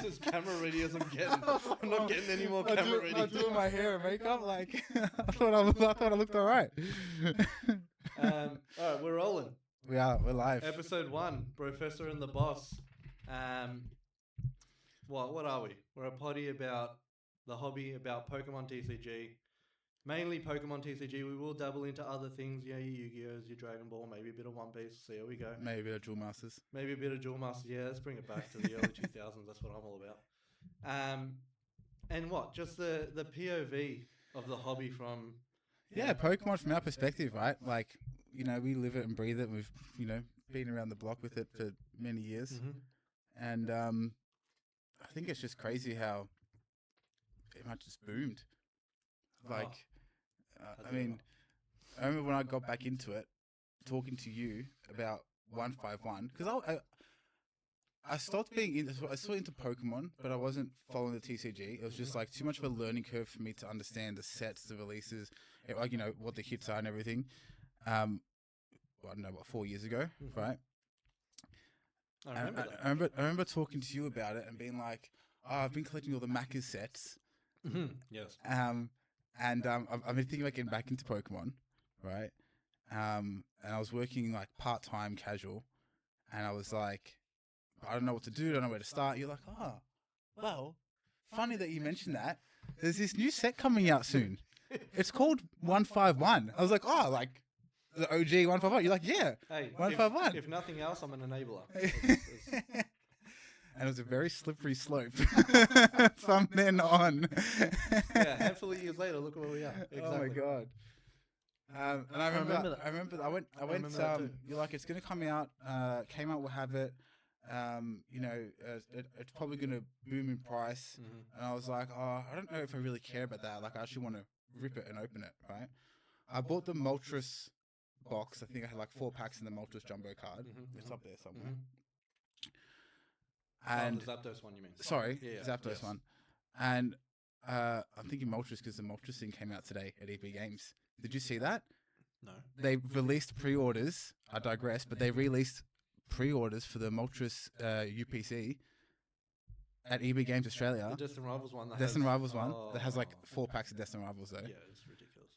This is camera ready as I'm getting. I'm not getting any more camera ready. I'm doing my hair and makeup. Like I thought I looked all right. All right, we're rolling. We're live. Episode 1, Professor and the Boss. What are we? We're a potty about the hobby, about Pokemon TCG. Mainly Pokemon TCG. We will dabble into other things. Yeah, your Yu-Gi-Ohs, your Dragon Ball, maybe a bit of One Piece. See how we go. Maybe a bit of Duel Masters. Maybe a bit of Duel Masters. Yeah, let's bring it back to the early 2000s. That's what I'm all about. And what? Just the POV of the hobby from... Yeah, Pokemon from our perspective, right? Like, you know, we live it and breathe it. We've, you know, been around the block with it for many years. Mm-hmm. And I think it's just crazy how it might just boomed. Like... I mean, I remember when I got back into it, talking to you about 151, because I stopped being I saw into Pokemon, but I wasn't following the TCG. It was just like too much of a learning curve for me to understand the sets, the releases, like, you know, what the hits are and everything. I don't know, 4 years ago, right? I remember that. I remember talking to you about it and being like, oh, I've been collecting all the Macca's sets. Mm-hmm. Yes. And I've been thinking about getting back into Pokemon, right? And I was working like part-time casual, and I was like, I don't know what to do, I don't know where to start. You're like, oh, well, funny that you mentioned that. There's this new set coming out soon. It's called 151. I was like, oh, like the OG 151. You're like, yeah, hey, 151. If nothing else, I'm an enabler. And it was a very slippery slope from then on. Yeah, handful of years later, look where we are. Exactly. Oh my god! And I remember that. I went. You're like, it's gonna come out. Came out. We'll have it. You know, it's probably gonna boom in price. Mm-hmm. And I was like, oh, I don't know if I really care about that. Like, I actually want to rip it and open it. Right. I bought the Moltres box. I think I had like 4 packs in the Moltres jumbo card. Mm-hmm. It's up there somewhere. Mm-hmm. And the Zapdos one, you mean? Sorry, yeah, Zapdos yes. one. And I'm thinking Moltres because the Moltres thing came out today at EB Games. Did you see that? No. They released pre-orders. I digress, but they released pre-orders for the Moltres UPC at EB Games Australia. The Destin Rivals one. Rivals one that has like 4 packs of Destin Rivals though. Yeah, it's ridiculous.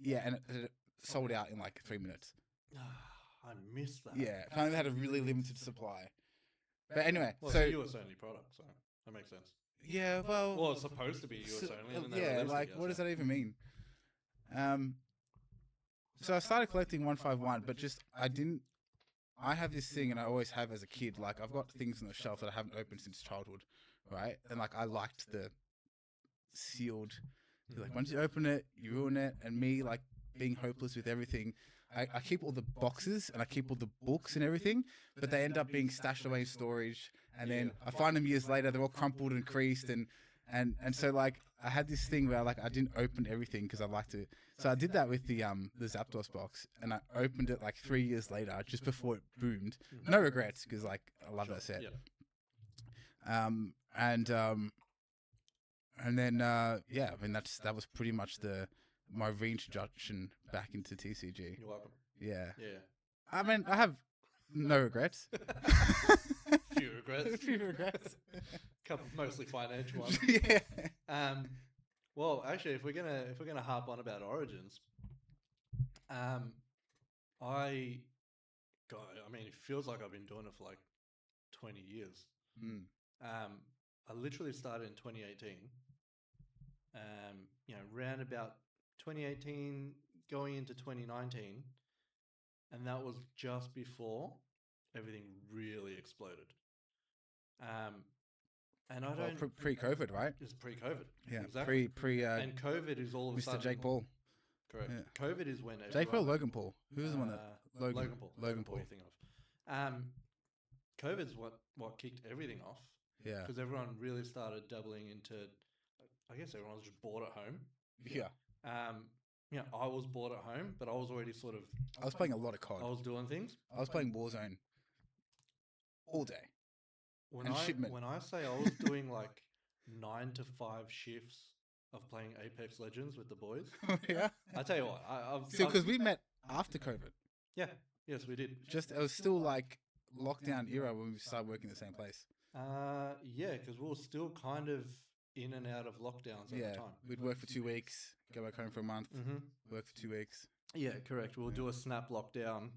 Yeah, and it sold out in like 3 minutes. I missed that. Yeah, apparently they had a really limited supply. But anyway, well, so it's a US only product, so that makes sense. Yeah, well, it's supposed to be US only. And then yeah, like what does that even mean? So I started collecting 151, but just I have this thing, and I always have as a kid. Like, I've got things on the shelf that I haven't opened since childhood, right? And like, I liked the sealed. Like, once you open it, you ruin it. And me, like, being hopeless with everything, I keep all the boxes and I keep all the books and everything, but they end up being stashed away in storage. And then I find them years later, they're all crumpled and creased. And so, like, I had this thing where, like, I didn't open everything because I liked it. So I did that with the Zapdos box, and I opened it like 3 years later, just before it boomed. No regrets, because, like, I love that set. Yeah. And then yeah, I mean, that was pretty much my reintroduction back into TCG. You're welcome. Yeah. Yeah. I mean, I have no regrets. Few regrets. Few regrets. Couple mostly financial ones. Yeah. Well, actually, if we're gonna harp on about Origins, I mean, it feels like I've been doing it for like 20 years. I literally started in 2018. You know, round about 2018 going into 2019, and that was just before everything really exploded. And I don't pre-COVID, right? It's pre-COVID. Yeah, exactly. And COVID is all of a Mr. sudden Jake Paul. Correct. Yeah. COVID is when Jake Paul, Logan Paul. Who's the one that Logan Paul? Logan Paul. You think of? COVID's what kicked everything off. Yeah. Because everyone really started doubling into. I guess everyone was just bored at home. Yeah. You know, I was bored at home, but I was already sort of. I was playing a lot of COD. I was doing things. I was playing Warzone all day. When I say I was doing like 9 to 5 shifts of playing Apex Legends with the boys. Yeah. I tell you what, because we met after COVID. Yeah. Yes, we did. Just it was still like lockdown era when we started working in the same place. Yeah, because we were still kind of in and out of lockdowns at Yeah, the time. we'd work for 2 weeks, go back home for a month, Mm-hmm. work for 2 weeks. Yeah, correct. We'll do a snap lockdown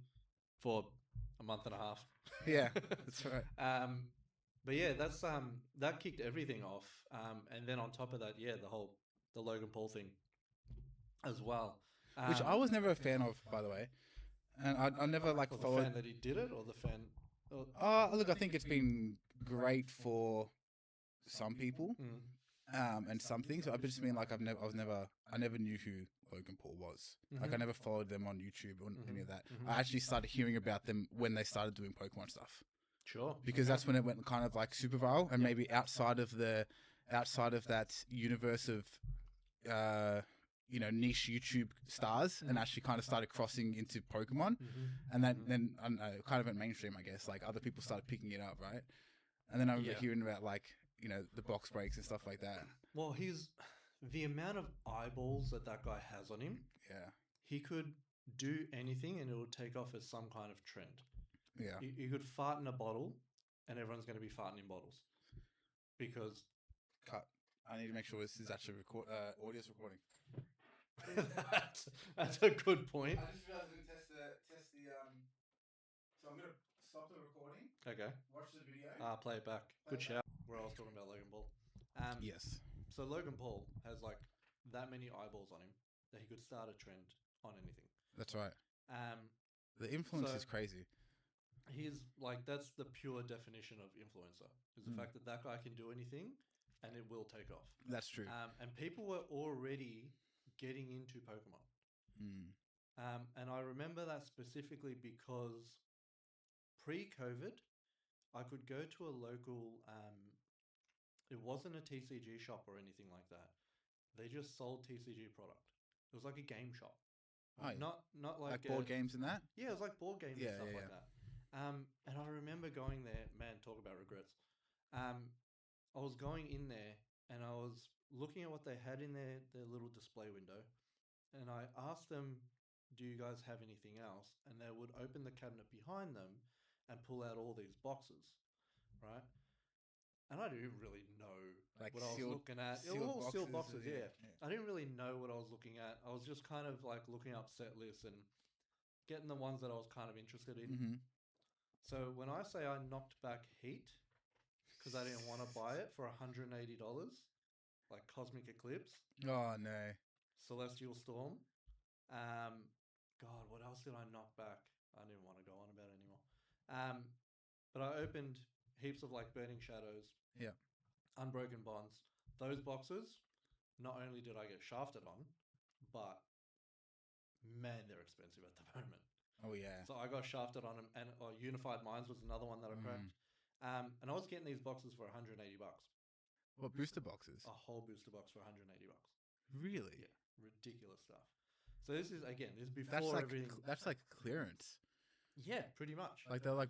for a month and a half. Yeah, that's right. But yeah, that's that kicked everything off. And then on top of that, yeah, the Logan Paul thing as well. Which I was never a fan of, by the way, and I never like or the followed. fan that he did it, or the fan. Look, I think it's been great for some people, and some things. I just mean like I never knew who Logan Paul was. Like I never followed them on YouTube or any of that. I actually started hearing about them when they started doing Pokemon stuff. Sure. Because that's when it went kind of like super viral, and maybe outside of that universe of niche YouTube stars, and actually kind of started crossing into Pokemon, and then I don't know, kind of went mainstream, I guess. Like other people started picking it up, right? And then I remember hearing about like the box breaks and stuff like that. Well, the amount of eyeballs that guy has on him. Yeah, he could do anything, and it would take off as some kind of trend. Yeah, you could fart in a bottle, and everyone's going to be farting in bottles because. Cut. I need to make sure this is actually audio's recording. That's a good point. I just realized I didn't test the So I'm gonna stop the recording. Okay. Watch the video. Play it back. Good shout. Where I was talking about Logan Paul. Yes. So Logan Paul has like that many eyeballs on him that he could start a trend on anything. That's right. The influence is crazy. He's like, that's the pure definition of influencer, is the fact that guy can do anything and it will take off. That's true. And people were already getting into Pokemon. And I remember that specifically because pre-COVID, I could go to a local, it wasn't a TCG shop or anything like that. They just sold TCG product. It was like a game shop. Oh, yeah. Not like board games and that? Yeah, it was like board games and stuff like that. And I remember going there, man, talk about regrets. I was going in there and I was looking at what they had in their little display window. And I asked them, do you guys have anything else? And they would open the cabinet behind them and pull out all these boxes, right? And I didn't really know like what I was looking at. It was all sealed boxes, yeah. I didn't really know what I was looking at. I was just kind of like looking up set lists and getting the ones that I was kind of interested in. So when I say I knocked back Heat, because I didn't want to buy it for $180, like Cosmic Eclipse. Oh, no. Celestial Storm. God, what else did I knock back? I didn't want to go on about it anymore. But I opened heaps of like Burning Shadows. Yeah. Unbroken Bonds. Those boxes, not only did I get shafted on, but man, they're expensive at the moment. Oh, yeah. So I got shafted on them, and Unified Minds was another one that I cracked. And I was getting these boxes for $180. What, booster boxes? A whole booster box for $180. Really? Yeah, ridiculous stuff. So this is before everything. That's like clearance. Yeah, pretty much. Like they're like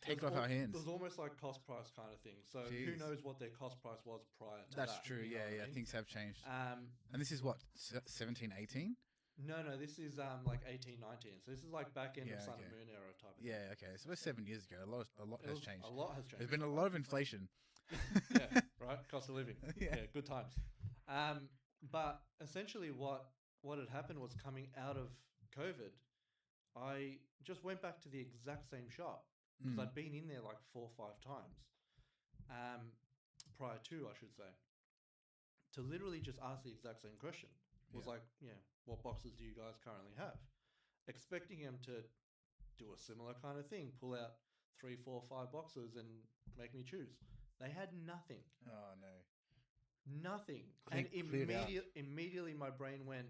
take it off our hands. It was almost like cost price kind of thing. So who knows what their cost price was prior to that? That's true. Yeah. I mean? Things have changed. And this is what 17, 18? No, this is like 18, 19. So this is like back end of Sun and Moon era type of thing. Yeah, okay. So it's 7 years ago. A lot has changed. A lot has changed. There's been a lot of inflation. Yeah, right? Cost of living. Yeah, good times. But essentially what had happened was, coming out of COVID, I just went back to the exact same shop because I'd been in there like 4 or 5 times prior to, I should say, to literally just ask the exact same question. Was like, what boxes do you guys currently have? Expecting them to do a similar kind of thing, pull out 3, 4, 5 boxes and make me choose. They had nothing. Oh, no. Nothing. And immediately my brain went,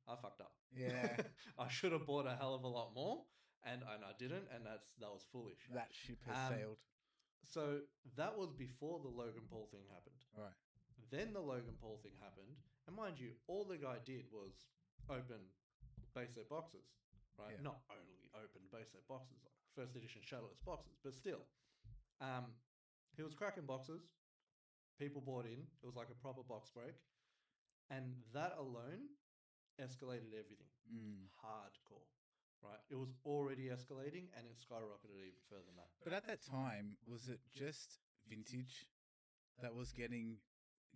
I fucked up. Yeah. I should have bought a hell of a lot more, and I didn't, and that was foolish. That ship has sailed. So that was before the Logan Paul thing happened. Right. Then the Logan Paul thing happened, and mind you, all the guy did was open base set boxes, right? Yeah. Not only open base set boxes, like first edition shadowless boxes, but still. He was cracking boxes. People bought in. It was like a proper box break. And that alone escalated everything. Hardcore. right? It was already escalating, and it skyrocketed even further than that. But at that time, was it just vintage that was getting,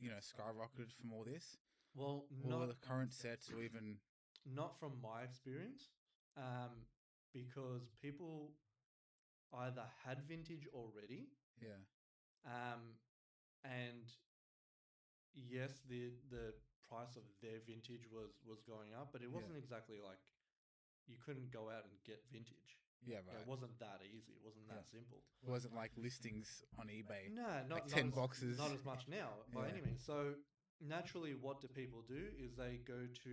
skyrocketed from all this? Well, Or the current sets, or even... not from my experience, because people either had vintage already, Yeah. and yes, the price of their vintage was going up, but it wasn't exactly like you couldn't go out and get vintage. Yeah, right. It wasn't that easy. It wasn't that simple. It wasn't like listings on eBay. No, like 10 boxes. Not as much now by any means. So naturally, what do people do? Is they go to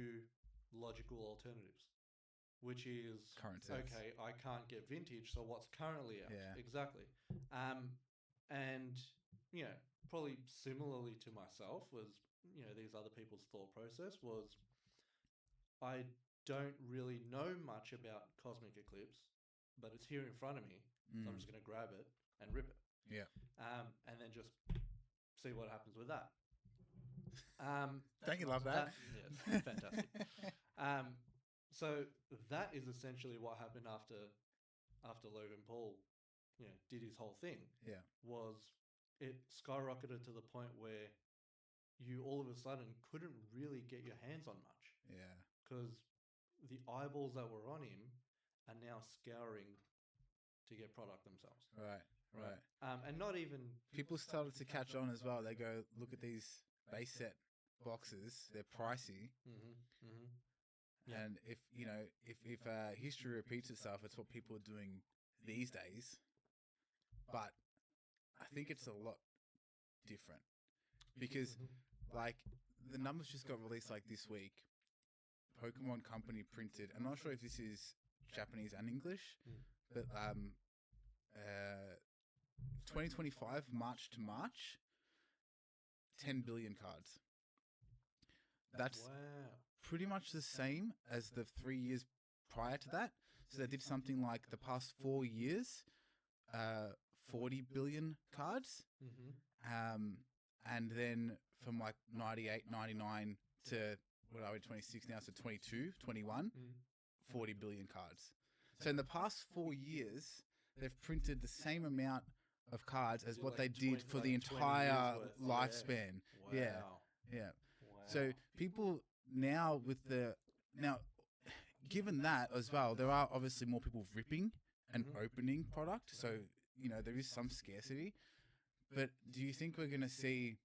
logical alternatives, which is Current sets. okay. I can't get vintage, so what's currently out? Yeah. Exactly. And probably similarly to myself was these other people's thought process was I don't really know much about Cosmic Eclipse, but it's here in front of me, so I'm just going to grab it and rip it. Yeah. And then just see what happens with that. Don't you love that? Yes, fantastic. So that is essentially what happened after Logan Paul, did his whole thing. Yeah. Was it skyrocketed to the point where you all of a sudden couldn't really get your hands on much. Yeah. Because the eyeballs that were on him are now scouring to get product themselves. Right. And not even... People started to catch on as well. They go, look at these base set boxes. They're pricey. Yeah. And if history repeats itself, it's what people are doing these days. But I think it's a lot different. Because, like, the numbers just got released, like, this week. Pokemon Company printed... I'm not sure if this is Japanese and English, but 2025, March to March, 10 billion cards. That's pretty much the same as the 3 years prior to that. So they did something like the past 4 years, 40 billion cards. And then from like 98, 99 to, what are we, 26 now, so 22, 21, 40 billion cards. So in the past 4 years, they've printed the same amount of cards as what they did for the entire lifespan. Yeah. Wow. So people now given that as well, there are obviously more people ripping and opening product. So, there is some scarcity. But do you think we're going to see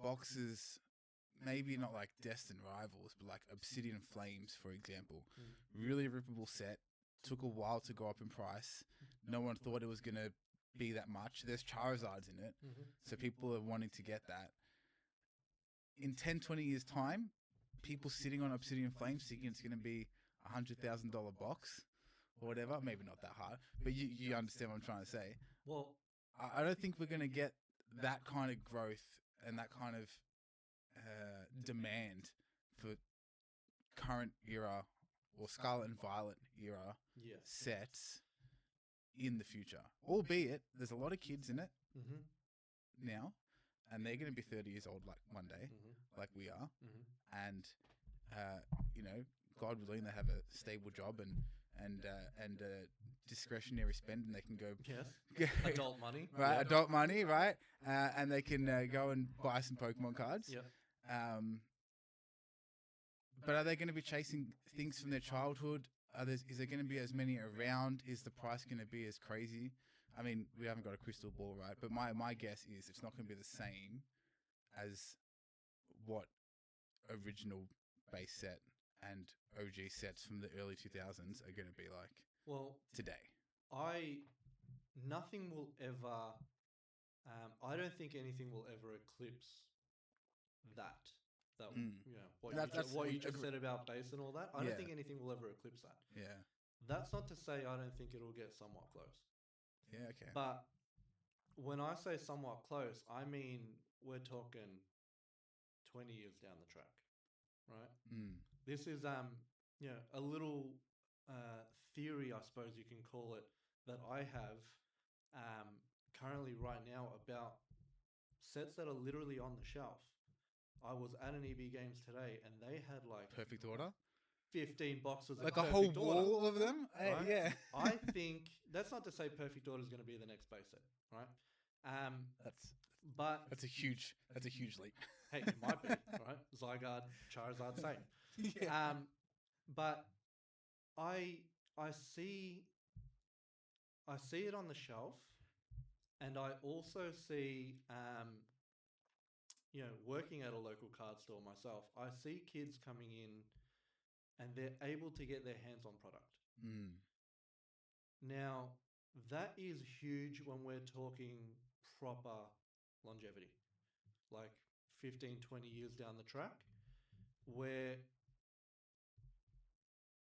boxes, maybe not like destined rivals, but like Obsidian Flames, for example, really rippable set, took a while to go up in price. No one thought it was going to be that much. There's Charizards in it, so people are wanting to get that. In 10, 20 years' time, people sitting on Obsidian Flames thinking it's going to be a $100,000 box or whatever. Maybe not that hard, but you understand what I'm trying to say. Well, I don't think we're going to get that kind of growth and that kind of demand for current era or Scarlet and Violet era sets in the future. Albeit, there's a lot of kids in it now, and they're going to be 30 years old like one day, like we are. And, God willing, they have a stable job and discretionary spend, and they can go... Yes. Adult money. Right, adult money, right? And they can go and buy some Pokemon cards. Yep. But are they going to be chasing things from their childhood? Is there going to be as many around? Is the price going to be as crazy? I mean, we haven't got a crystal ball, right? But my guess is it's not going to be the same as what original base set and OG sets from the early 2000s are going to be like today. Nothing will ever... I don't think anything will ever eclipse that. What you just said about base and all that. I don't think anything will ever eclipse that. Yeah. That's not to say I don't think it'll get somewhat close. Yeah, okay. But when I say somewhat close, I mean we're talking 20 years down the track, right? This is a little theory, I suppose you can call it, that I have currently right now about sets that are literally on the shelf. I was at an EB Games today, and they had like... Perfect Order? 15 boxes of like a whole perfect order. wall of them. Right? Yeah. I think that's not to say perfect order is going to be the next base set, right? But That's a huge leap. hey, it might be, right? Zygarde, Charizard, same. Yeah. But I see it on the shelf, and I also see working at a local card store myself. I see kids coming in, and they're able to get their hands on product. Now, that is huge when we're talking proper longevity, like 15, 20 years down the track, where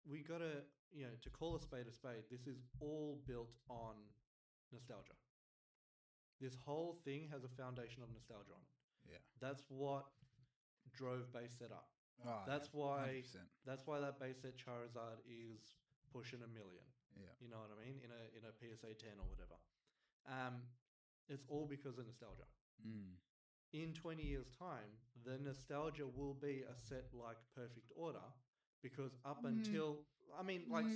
we got to, to call a spade, this is all built on nostalgia. This whole thing has a foundation of nostalgia on it. Yeah. That's what drove base set up. Oh, that's why 100%. That's why that base set Charizard is pushing 1 million. Yeah. You know what I mean? In a PSA 10 or whatever. It's all because of nostalgia. In 20 years' time, the nostalgia will be a set like Perfect Order, because up until,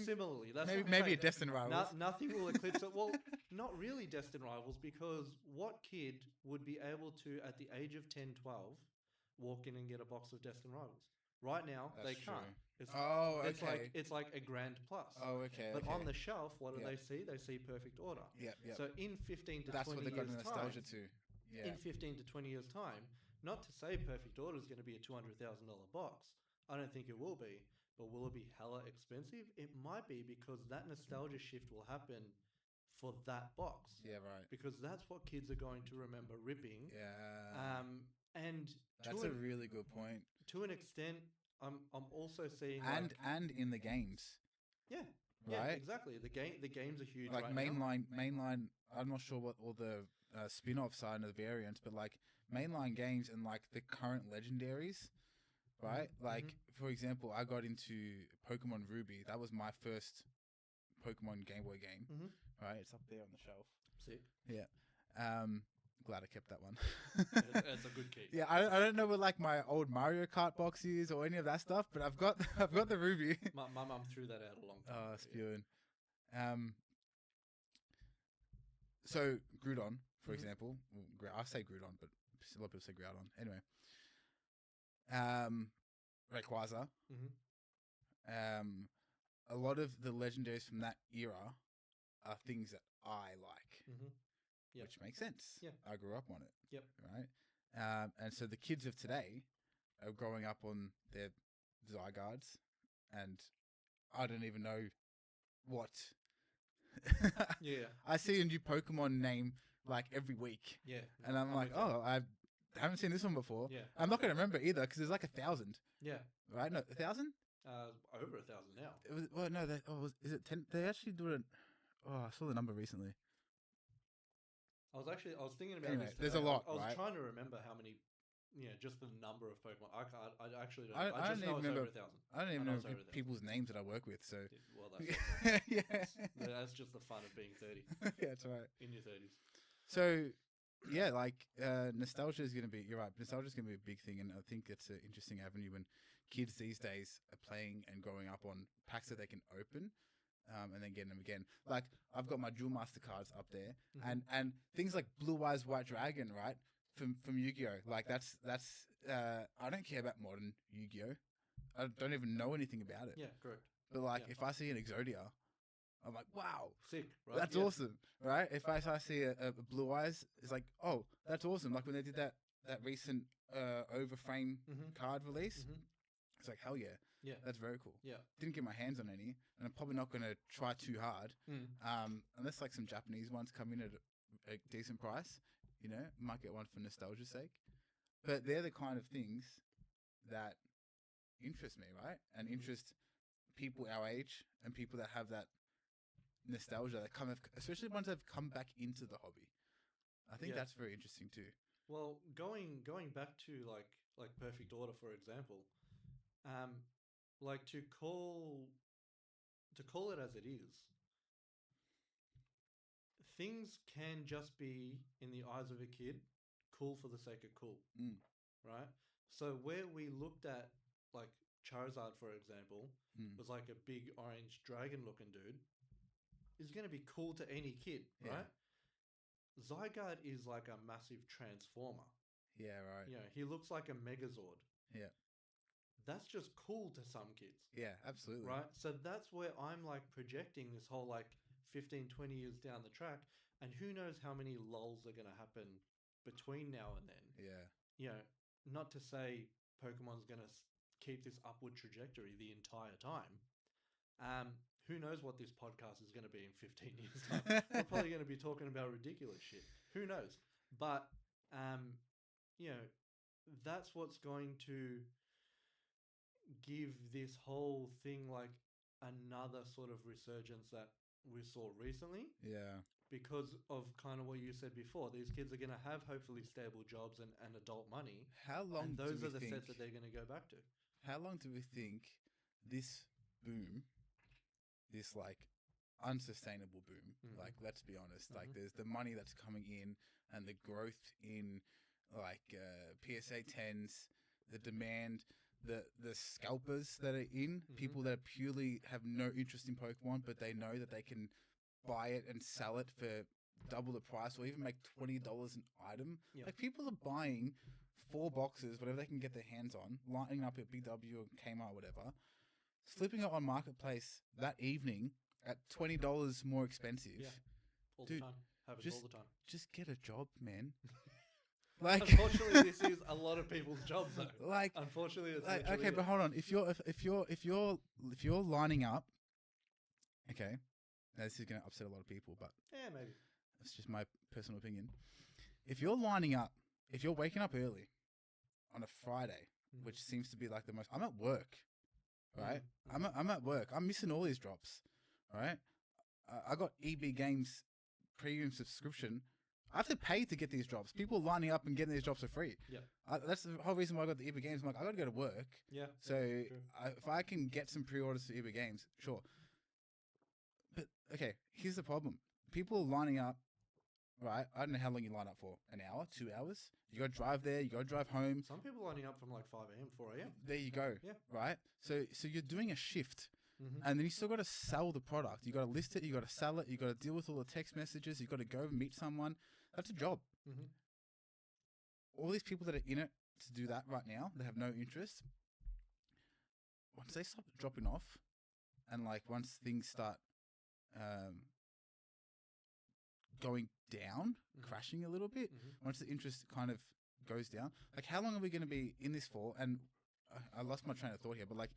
similarly, that's maybe a Destined Rivals. nothing will eclipse it. Well, not really Destined Rivals, because what kid would be able to, at the age of 10, 12, walk in and get a box of Destined Rivals? Right now, they can't. Okay. It's like a grand plus. Oh, okay. But on the shelf, what do Yep. they see? They see Perfect Order. Yeah. So in 15 to That's 20 what they got years' the nostalgia time, to. Yeah. in 15 to 20 years' time, not to say Perfect Order is going to be a $200,000 box. I don't think it will be. But will it be hella expensive? It might be, because that nostalgia shift will happen for that box. Yeah, right. Because that's what kids are going to remember ripping. Yeah. And that's a really good point. To an extent, I'm also seeing and in the games. Yeah. Right? Yeah, exactly. The games are huge. Like right mainline. now. I'm not sure what all the spin-offs are and the variants, but like mainline games and like the current legendaries, right? Like for example, I got into Pokemon Ruby. That was my first Pokemon Game Boy game. Right? It's up there on the shelf. Sick. Yeah. Glad I kept that one. It's a good key. Yeah, I don't know what like my old Mario Kart box is or any of that stuff, but I've got the Ruby. My mum threw that out a long time ago. Spewing. So Groudon, for example, I say Groudon, but a lot of people say Groudon. Anyway, Rayquaza. A lot of the legendaries from that era are things that I like, which makes sense. Yeah, I grew up on it. Yep. Right. And so the kids of today are growing up on their Zygardes, and I don't even know what. Yeah. I see a new Pokemon name like every week. Yeah. And I'm like, I haven't seen this one before. Yeah. I'm not going to remember either, because there's like 1,000. Yeah. Right? No, 1,000? Over 1,000 now. It was, well, no, is it 10? They actually do it. Oh, I saw the number recently. I was thinking about Anyway, this today. there's a lot, I was right? trying to remember how many, just the number of Pokemon. I actually don't. I just don't know even it's over remember. 1,000. I don't even know know it's over 1,000. people's names that I work with. So Well, that's yeah, that's just the fun of being 30. Yeah, that's right. In your 30s. So yeah, like nostalgia is going to be. You're right. Nostalgia is going to be a big thing, and I think it's an interesting avenue when kids these days are playing and growing up on packs that they can open. And then getting them again. Like I've got my Duel Master cards up there, and things like Blue Eyes White Dragon, right? From Yu-Gi-Oh. Like that's I don't care about modern Yu-Gi-Oh. I don't even know anything about it. Yeah, correct. But like if I see an Exodia, I'm like, wow, sick, right? That's awesome, right? If I see a Blue Eyes, it's like, oh, that's awesome. Like when they did that recent overframe card release, it's like, hell yeah. Yeah. That's very cool. Yeah. Didn't get my hands on any, and I'm probably not going to try too hard, unless like some Japanese ones come in at a decent price. Might get one for nostalgia's sake. But they're the kind of things that interest me, right? And interest people our age and people that have that nostalgia that especially ones that have come back into the hobby. I think that's very interesting too. Well, going back to like Perfect Order, for example, like to call it as it is, things can just be, in the eyes of a kid, cool for the sake of cool, right? So where we looked at like Charizard, for example, was like a big orange dragon-looking dude, is going to be cool to any kid, right? Zygarde is like a massive transformer. Yeah, right. You know, he looks like a Megazord. Yeah. That's just cool to some kids. Yeah, absolutely. Right? So that's where I'm like projecting this whole like 15, 20 years down the track. And who knows how many lulls are going to happen between now and then. Yeah. You know, not to say Pokemon's going to keep this upward trajectory the entire time. Who knows what this podcast is going to be in 15 years' time? We're probably going to be talking about ridiculous shit. Who knows? But, you know, that's what's going to give this whole thing like another sort of resurgence that we saw recently. Yeah. Because of kind of what you said before, these kids are going to have hopefully stable jobs and adult money. How long and those do we are the think, sets that they're going to go back to. How long do we think this boom, this like unsustainable boom, like let's be honest, like there's the money that's coming in and the growth in like PSA 10s, the demand, the scalpers that are in, people that purely have no interest in Pokemon, but they know that they can buy it and sell it for double the price or even make $20 an item. Yep. Like people are buying 4 boxes, whatever they can get their hands on, lining up at Big W or Kmart or whatever, flipping it on Marketplace that evening at $20 more expensive. Yeah. All Dude, the time. Happens all the time. Just get a job, man. Like, unfortunately, this is a lot of people's jobs, though. Like, unfortunately, it's like okay, but hold on. If you're lining up, okay, now this is going to upset a lot of people, but yeah, maybe it's just my personal opinion. If you're lining up, if you're waking up early on a Friday, which seems to be like the most, I'm at work, right? I'm at work. I'm missing all these drops, right? I got EB Games premium subscription. I have to pay to get these drops. People lining up and getting these drops for free. Yeah, that's the whole reason why I got the EB Games. I'm like, I got to go to work. Yeah. So if I can get some pre-orders for EB Games, sure. But okay, here's the problem. People are lining up, right? I don't know how long you line up for. An hour, 2 hours? You got to drive there. You got to drive home. Some people lining up from like 5 a.m., 4 a.m. There you go. Yeah. Right? So you're doing a shift. And then you still got to sell the product. You got to list it. You got to sell it. You got to deal with all the text messages. You got to go and meet someone. That's a job. All these people that are in it to do that right now, they have no interest. Once they stop dropping off, and like once things start going down, crashing a little bit, once the interest kind of goes down, like how long are we going to be in this for? And I lost my train of thought here, but like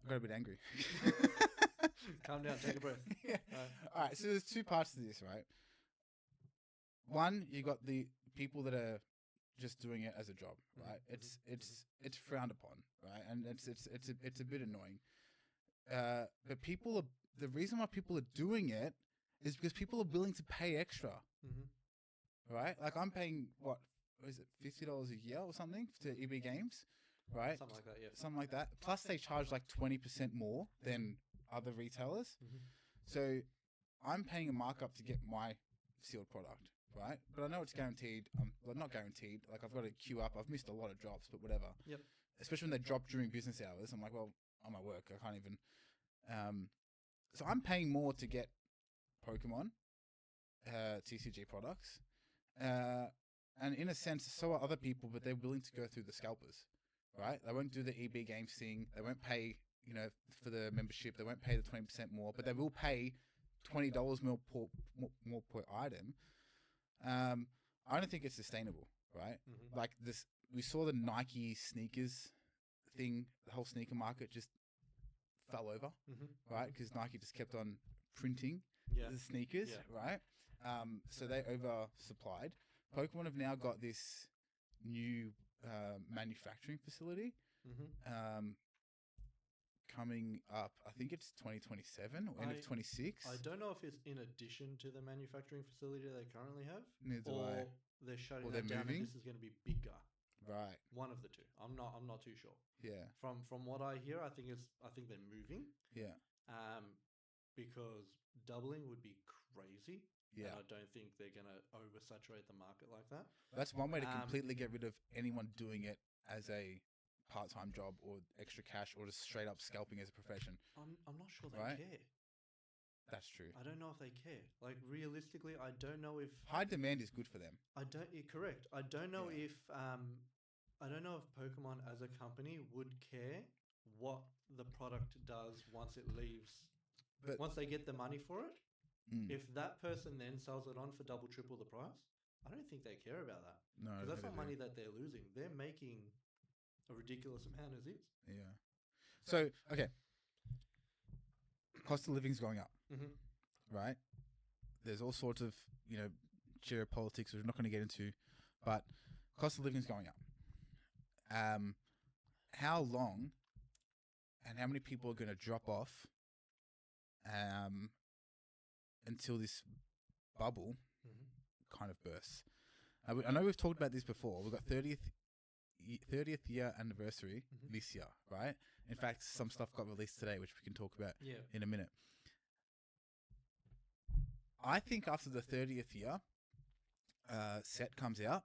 I got a bit angry. Calm down, take a breath. Yeah. All right, so there's 2 parts to this, right? One, you got the people that are just doing it as a job, right? It's frowned upon, right? And it's a bit annoying. But people are, the reason why people are doing it is because people are willing to pay extra, right? Like I'm paying what is it, $50 a year or something to EB Games, right? Something like that, yeah. Something like that. Plus they charge like 20% more than other retailers. So I'm paying a markup to get my sealed product, right? But I know it's guaranteed. Well, not guaranteed. Like I've got to queue up. I've missed a lot of drops, but whatever. Yep. Especially when they drop during business hours. I'm like, well, I'm at work. I can't even. So I'm paying more to get Pokemon TCG products. And in a sense, so are other people, but they're willing to go through the scalpers, right? They won't do the EB Games thing. They won't pay, for the membership. They won't pay the 20% more, but they will pay $20 more per item. I don't think it's sustainable, right? Like this, we saw the Nike sneakers thing. The whole sneaker market just fell over, right? Because Nike just kept on printing the sneakers, right? So they oversupplied. Pokemon have now got this new manufacturing facility coming up. I think it's 2027 or end of 26. I don't know if it's in addition to the manufacturing facility they currently have, or they're shutting they're that down moving. and this is going to be bigger. Right. One of the two. I'm not too sure. Yeah. From what I hear, I think they're moving. Yeah. Because doubling would be crazy. Yeah. And I don't think they're going to oversaturate the market like that. That's one way to completely get rid of anyone doing it as a part-time job or extra cash or just straight up scalping as a profession. I'm not sure they Right? care. That's true. I don't know if they care. Like realistically, I don't know if High demand is good for them. You're correct. I don't know Yeah. if Pokemon as a company would care what the product does once it leaves. But Once they get the money for it, mm, if that person then sells it on for double, triple the price, I don't think they care about that. no, Because that's never not do. money that they're losing. They're making a ridiculous amount as is. Yeah. So okay, cost of living's going up, Mm-hmm. right? There's all sorts of geopolitics which we're not going to get into, but cost of living's going up. How long and how many people are going to drop off until this bubble Mm-hmm. kind of bursts? I know we've talked about this before. We've got 30th year anniversary Mhm. this year, right? In fact, some stuff got released today, which we can talk about Yeah. in a minute. I think after the 30th year set comes out,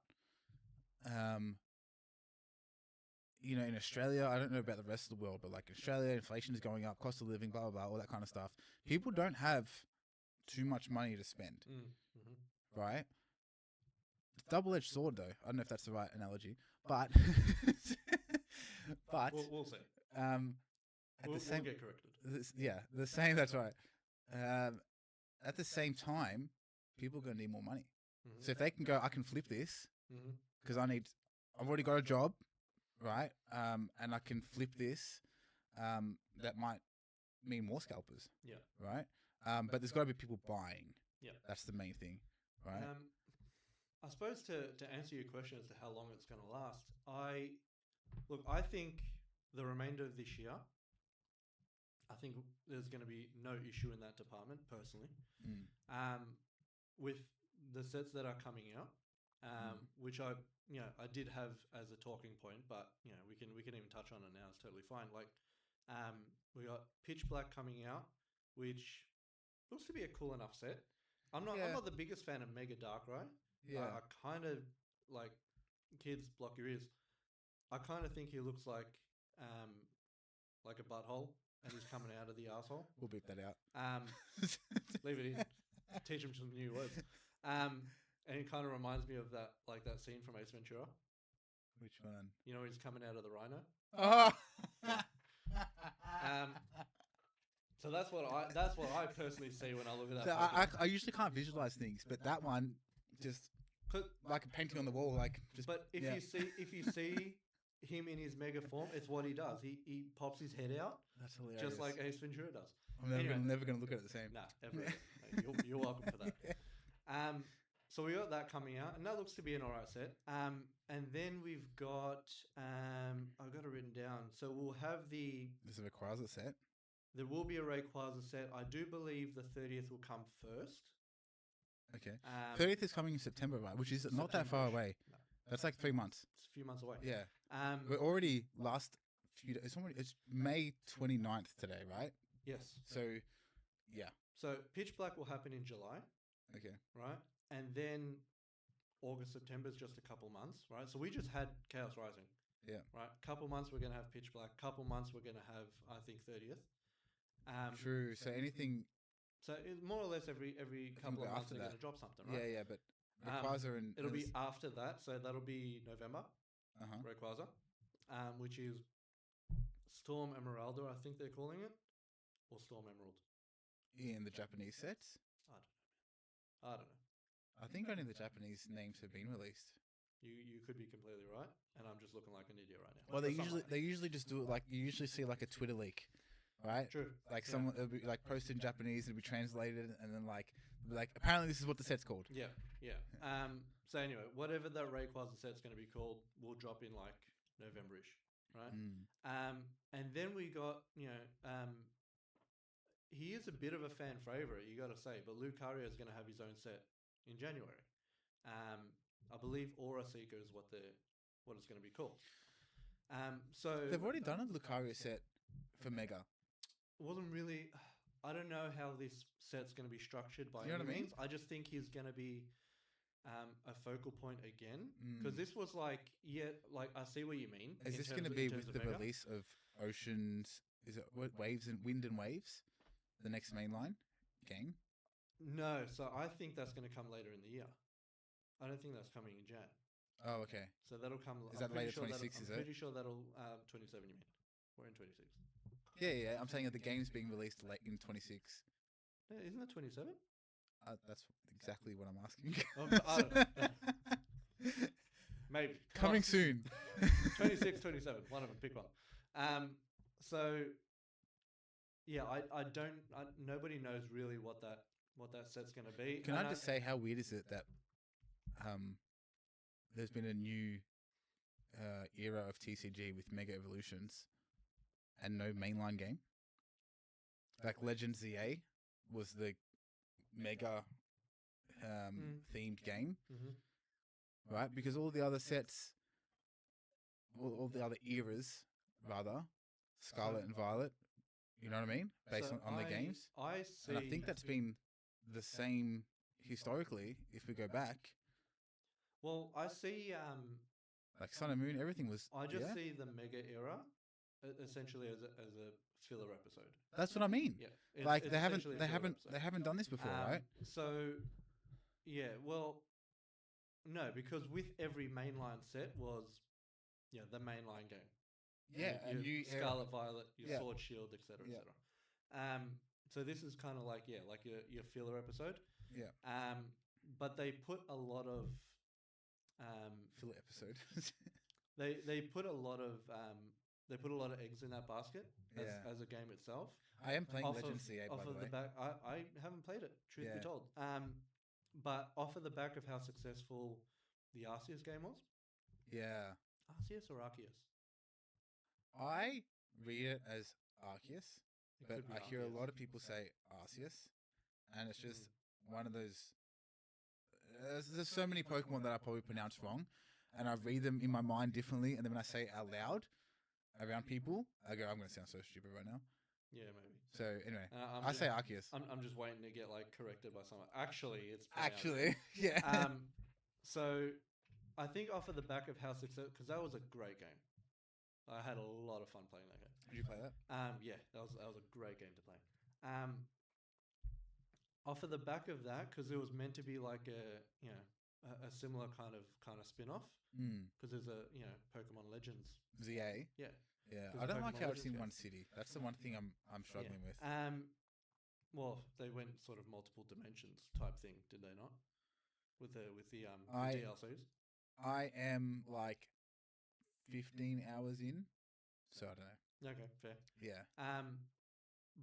in Australia, I don't know about the rest of the world, but like in Australia, inflation is going up, cost of living, blah, blah, blah, all that kind of stuff. People don't have too much money to spend, Mm-hmm. right? Double-edged sword, though. I don't know if that's the right analogy, but We'll see. at We'll the same, get corrected. the same. That's right. At the same time, people are going to need more money. Mm-hmm. So if they can go, I can flip this Mm-hmm. because I've already got a job, right? And I can flip this. That might mean more scalpers, Yeah. right? But there's got to be people buying. Yeah. That's the main thing, right? I suppose to answer your question as to how long it's going to last, I think the remainder of this year, I think there's going to be no issue in that department personally. With the sets that are coming out, which I did have as a talking point, but we can even touch on it now. It's totally fine. Like, we got Pitch Black coming out, which looks to be a cool enough set. I'm not the biggest fan of Mega Darkrai. Yeah. I kind of like, kids, block your ears. I kind of think he looks like a butthole, and he's coming out of the asshole. We'll beep that out. Leave it in. Teach him some new words. And it kind of reminds me of that scene from Ace Ventura. Which one? You know, he's coming out of the rhino. Oh. So that's what I personally see when I look at that. So I usually can't visualize things, but that one just like a painting on the wall, like just. But if you see him in his mega form, it's what he does. He pops his head out. That's hilarious. Just like Ace Ventura does. I'm never gonna look at it the same. Nah, ever. You're welcome for that. So we got that coming out, and that looks to be an alright set. And then we've got I've got it written down. So we'll have This is a Rayquaza set. There will be a Rayquaza set. I do believe the 30th will come first. Okay. 30th is coming in September, right? Which is not that far away. No. That's like 3 months. It's a few months away. Yeah. We're already it's May 29th today, right? Yes. So, yeah. So Pitch Black will happen in July. Okay. Right? And then August, September is just a couple months, right? So we just had Chaos Rising. Yeah. Right? Couple months we're going to have Pitch Black. Couple months we're going to have, I think, 30th. True. So anything... So it's more or less every couple of months they're going to drop something, right? Yeah, but Rayquaza and... It'll be after that. So that'll be November. Uh-huh. Rayquaza. Which is Storm Emeralda, I think they're calling it. Or Storm Emerald. In the Japanese sets? I don't know. I think only the Japanese names have been released. You could be completely right, and I'm just looking like an idiot right now. Well, they usually just do it like you usually see like a Twitter leak, right? True. Like someone it'll be like posted in Japanese, it'll be translated, and then like apparently this is what the set's called. Yeah. So anyway, whatever that Rayquaza set's going to be called, will drop in like November-ish, right? And then we got he is a bit of a fan favorite, you got to say, but Lucario is going to have his own set in January. I believe Aura Seeker is what it's going to be called. So they've already done a Lucario set for Mega. Wasn't really. I don't know how this set's going to be structured by you know any what I mean? means. I just think he's going to be a focal point again, Mm. because this was like, like I see what you mean. Is this going to be with the release of Oceans? Is it Waves and Wind and Waves, the next mainline game? No, so I think that's going to come later in the year. I don't think that's coming in Jan. Oh, okay. So that'll come. Is that later 26? I'm pretty sure that'll 27. You mean? We're in 26. Yeah. I'm saying that the game's being released late in 26. Yeah, isn't it 27? That's exactly what I'm asking. I don't know. Maybe coming soon. 26, 27. One of them. Pick one. So yeah, I don't. Nobody knows really what that set's going to be. Can I just say, how weird is it that there's been a new era of TCG with Mega Evolutions and no mainline game? Like Legends ZA was the Mega themed game, right? Because all the other sets, all the other eras, rather, Scarlet and Violet, you know what I mean? Based on the games. I see. And I think that's been the same historically, if we go back. Well, I see. Like Sun and Moon, everything was. I just see the Mega era essentially as a filler episode. That's what I mean. Yeah, like they haven't done this before, right? So, yeah, well, no, because with every mainline set was, the mainline game. Yeah, and you Scarlet Violet, your Sword Shield, etc., etc. So this is kind of like your filler episode. Yeah. But they put a lot of filler episode. they put a lot of eggs in that basket as a game itself. I am playing Legends CA, by the way. I haven't played it, truth be told. But off of the back of how successful the Arceus game was. Yeah. Arceus or Arceus? I read it as Arceus, but I hear a lot of people say Arceus, and it's just one of those. There's so many Pokemon that I probably pronounce wrong, and I read them in my mind differently, and then when I say it out loud around people, I go, I'm going to sound so stupid right now. Yeah, maybe. So anyway, I say Arceus. I'm just waiting to get corrected by someone. Actually, it's yeah. So I think off of the back of how successful, because that was a great game. I had a lot of fun playing that game. Did you play that? Yeah, that was a great game to play. Off of the back of that, because it was meant to be like a similar kind of spin-off. Because there's a Pokemon Legends ZA. Yeah. I don't like how it's in one city. That's the one thing I'm struggling with. Well, they went sort of multiple dimensions type thing, did they not? With the DLCs. I am like 15 hours in, so I don't know. Okay, fair. Yeah.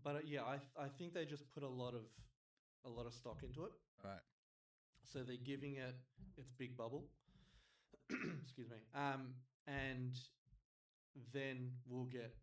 But I think they just put a lot of stock into it. Right. So they're giving it its big bubble. Excuse me. And then we'll get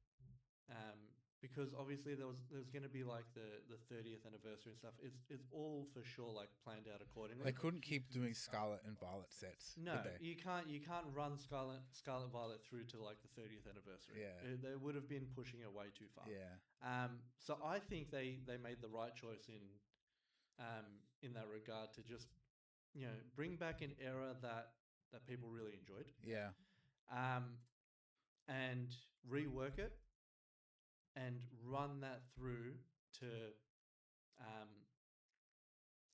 because obviously there's going to be like the 30th anniversary and stuff. It's all for sure planned out accordingly. They couldn't keep doing Scarlet and Violet sets. No, you can't run Scarlet Violet through to the 30th anniversary. Yeah, they would have been pushing it way too far. Yeah. So I think they made the right choice in that regard to just bring back an era that people really enjoyed. Yeah. And rework it and run that through to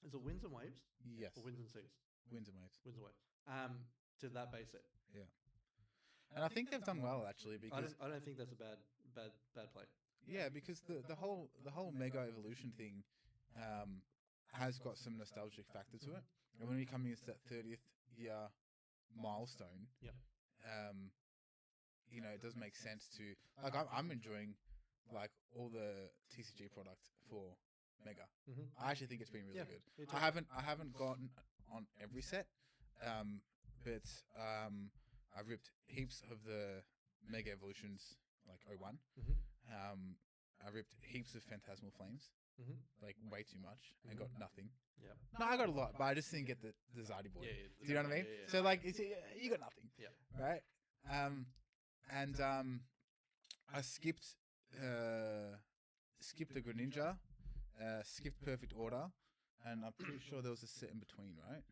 is it Winds and Waves? Yes. Or Winds and Seas? Winds and Waves. Winds and Waves. To that base set. Yeah. And I think they've done well actually, because I don't think that's a bad play. Yeah, because the whole Mega Evolution thing has got some nostalgic factor to it. And when we come into that 30th year milestone, it does make sense to I'm enjoying all the TCG product for Mega. I actually think it's been really good. I haven't gotten on every set, but I've ripped heaps of the Mega Evolutions like 01. I ripped heaps of Phantasmal Flames, way too much, and got nothing. Yeah. No, I got a lot, but I just didn't get the Zardy boy. Do you know what I mean? Yeah. So you got nothing. Yeah. Right. And I skipped a Greninja, skipped Perfect Order, and I'm pretty sure there was a set in between, right?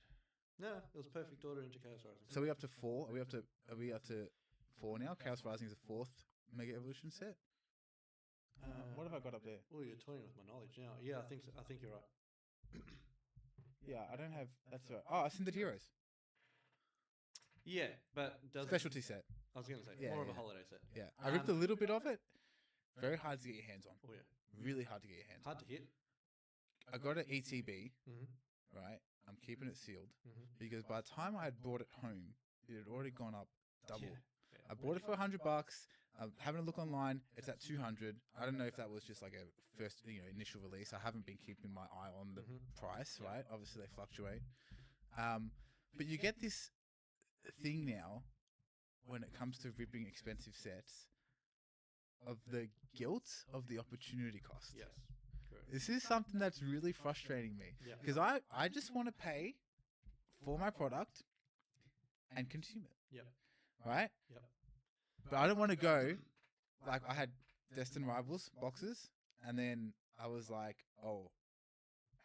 No, it was perfect order into Chaos Rising. So are we up to 4? Are we up to 4 now? Chaos Rising is the 4th Mega Evolution set. What have I got up there? Oh, you're toying with my knowledge now. Yeah, I think so. I think you're right. Yeah, I don't have. That's right. Oh, I've seen the Heroes Yeah, but does specialty set. I was going to say Yeah, more of a yeah. holiday set. Yeah, I ripped a little bit of it. Very hard to get your hands on. Oh yeah, Really hard to get your hands on. hard to hit. I got an ETB, Mm-hmm. right? I'm keeping it sealed Mm-hmm. because by the time I had brought it home, it had already gone up double. Yeah. I bought it for $100. I'm having a look online. It's at 200. I don't know if that was just like a first, initial release. I haven't been keeping my eye on the price, right? Obviously, they fluctuate. But you get this thing now when it comes to ripping expensive sets of the guilt of the opportunity cost. Yes. Correct. This is something that's really frustrating me Yeah. because I just want to pay for my product and consume it. Yep. Right? Yep. But I don't want to go like I had Destined Rivals boxes and then I was like, oh,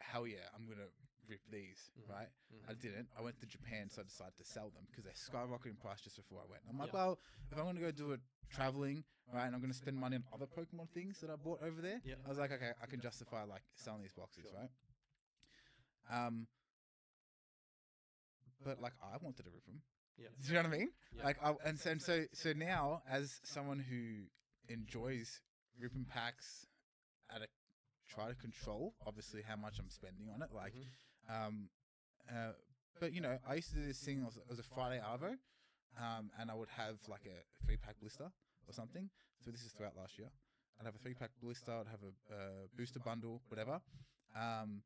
hell yeah, I'm going to rip these, right? I didn't. I went to Japan, so I decided to sell them because they skyrocketed in price just before I went. I'm like, well, if I'm going to go do it traveling, right, and I'm going to spend money on other Pokemon things that I bought over there, I was like, okay, I can justify like selling these boxes, right? But like I wanted to rip them. Yeah. Do you know what I mean? Yeah. Like, so now as someone who enjoys ripping packs try to control obviously how much I'm spending on it, like, but I used to do this thing. It was a Friday Arvo, and I would have like a 3-pack blister or something. So this is throughout last year. I'd have a 3-pack blister. I'd have a booster bundle, whatever, and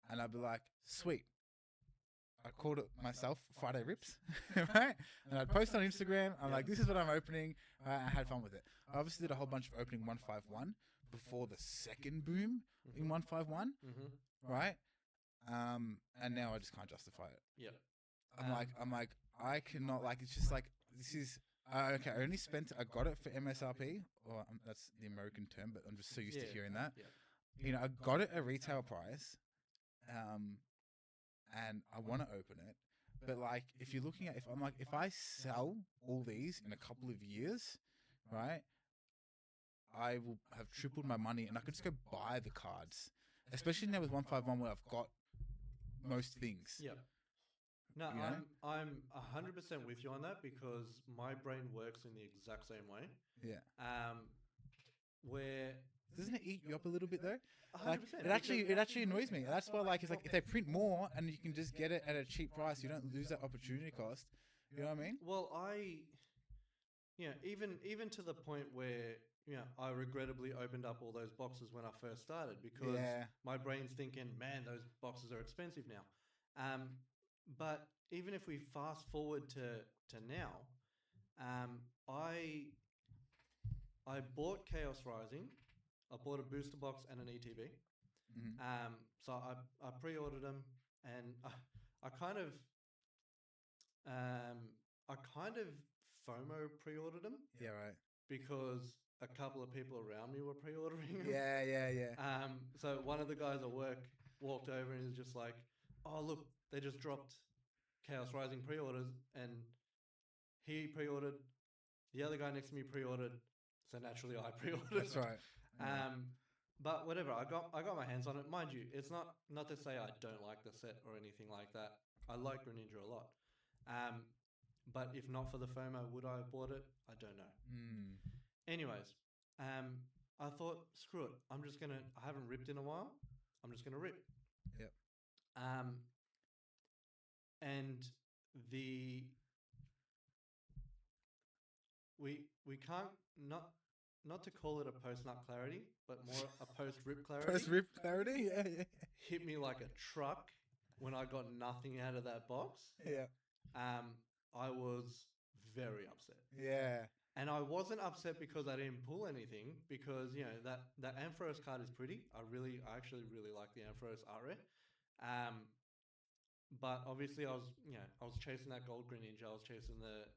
I'd be like, sweet. I called it myself Friday Rips, right? And I'd post on Instagram. I'm like, this is what I'm opening. I had fun with it. I obviously did a whole bunch of opening 151 before the second boom in 151, right? And now I just can't justify it. Yep. I'm like, I cannot, like, it's just like, this is, okay, I got it for MSRP, or that's the American term, but I'm just so used to hearing that. Yeah. I got it at retail price, and I want to open it. But like, if you're looking at, if I sell all these in a couple of years, right, I will have tripled my money and I could just go buy the cards, especially now with 151 where I've got most things. Yeah. No, I'm 100% with you on that because my brain works in the exact same way. Yeah. Where doesn't it eat you up a little bit though? 100%. Like, it actually annoys me. That's why, like, it's like if they print more and you can just get it at a cheap price, you don't lose that opportunity cost. You know what I mean? Well, even to the point where I regrettably opened up all those boxes when I first started because my brain's thinking, man, those boxes are expensive now. But even if we fast forward to now, I bought Chaos Rising. I bought a booster box and an ETB. So I pre-ordered them, and I kind of FOMO pre-ordered them. Yeah, right. Because a couple of people around me were pre-ordering them. Yeah. So one of the guys at work walked over and was just like, "Oh, look, they just dropped Chaos Rising pre-orders," and he pre-ordered. The other guy next to me pre-ordered, so naturally I pre-ordered. That's right. But whatever, I got my hands on it. Mind you, it's not to say I don't like the set or anything like that. I like Greninja a lot. But if not for the FOMO, would I have bought it? I don't know. Anyways, I thought, screw it. I haven't ripped in a while. I'm just gonna rip. Yep. And we can't not to call it a post-nut clarity, but more a post-rip clarity. Post-rip clarity? Yeah. Hit me like a truck when I got nothing out of that box. Yeah. I was very upset. Yeah. And I wasn't upset because I didn't pull anything, because that Ampharos card is pretty. I actually really like the Ampharos art rare. But obviously I was chasing that gold Greninja. I was chasing the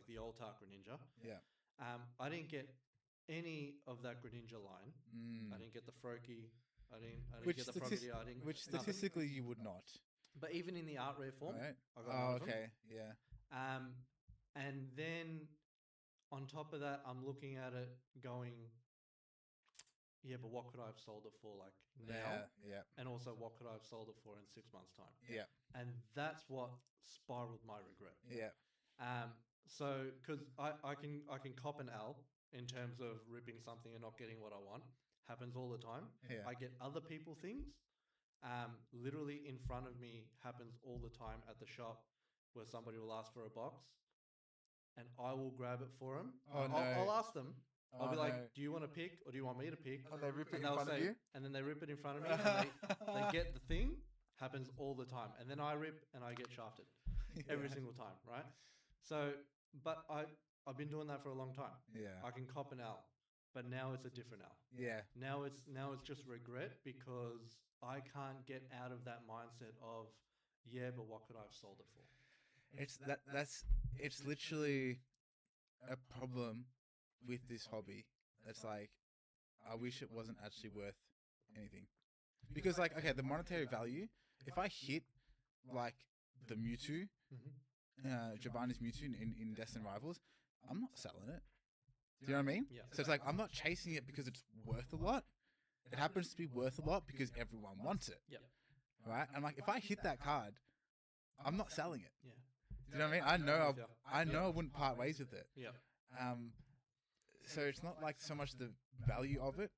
the old Tark Greninja. Yeah. I didn't get any of that Greninja line. I didn't get the Froakie. I didn't get the Frogadier. Which statistically you would not. But even in the art rare form, Right. I got none Oh, of them. okay. Yeah. And then on top of that, I'm looking at it going, yeah, but what could I have sold it for like now? Yeah. And also, what could I have sold it for in 6 months' time? Yeah. And that's what spiraled my regret. Yeah. So because I can cop an L in terms of ripping something and not getting what I want. Happens all the time. Yeah. I get other people things. Literally in front of me happens all the time at the shop where somebody will ask for a box and I will grab it for them. Oh, I'll ask them. I'll Oh, be like, no. do you want to pick or do you want me to pick? Oh, they rip it And in they'll front of say, you? and then they rip it in front of me and they get the thing. Happens all the time. And then I rip and I get shafted every single time, right? So, but I've been doing that for a long time. Yeah. I can cop an L, but now it's a different L. Yeah. Now it's just regret because I can't get out of that mindset of, yeah, but what could I have sold it for? It's literally a problem with this hobby. It's like, I wish it wasn't actually worth anything. Because like, okay, the monetary value, if I hit like the Mewtwo, Giovanni's Mewtwo in Destined Rivals, I'm not selling it. Do you know what I mean? Yeah. So it's like, I'm not chasing it because it's worth a lot. It happens to be worth a lot because everyone wants it. Yep. Right? And like, if I hit that card, I'm not selling it. Yeah. Do you know what I mean? I know I wouldn't part ways with it. Yeah. So it's not like so much the value of it.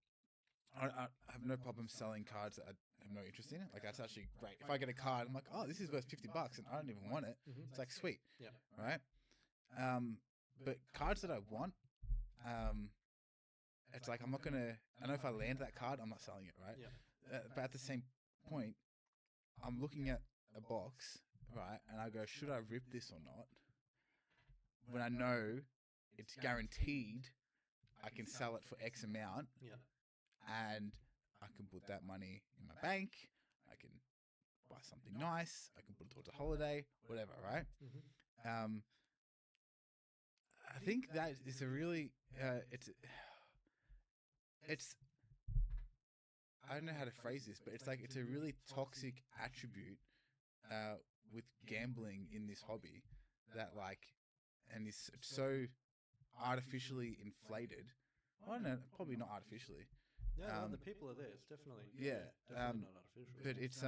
I have no problem selling cards that I have no interest in it. Like, that's actually great. If I get a card, I'm like, oh, this is worth $50 and I don't even want it. It's like, sweet. Yeah. Right? But cards that I want, it's like, I'm not going to, I know if I land that card, I'm not selling it, right? Yeah. But at the same point, I'm looking at a box, right? And I go, should I rip this or not? When I know it's guaranteed I can sell it for X amount. Yeah. And I can put that money in my bank. I can buy something nice. I can put it towards a holiday, whatever, right? I think that is a really, it's, I don't know how to phrase this, but it's like, it's a really toxic attribute with gambling in this hobby that like, and is so artificially inflated. I don't know, probably not artificially. Yeah, the people are there. It's definitely definitely not artificial. But it's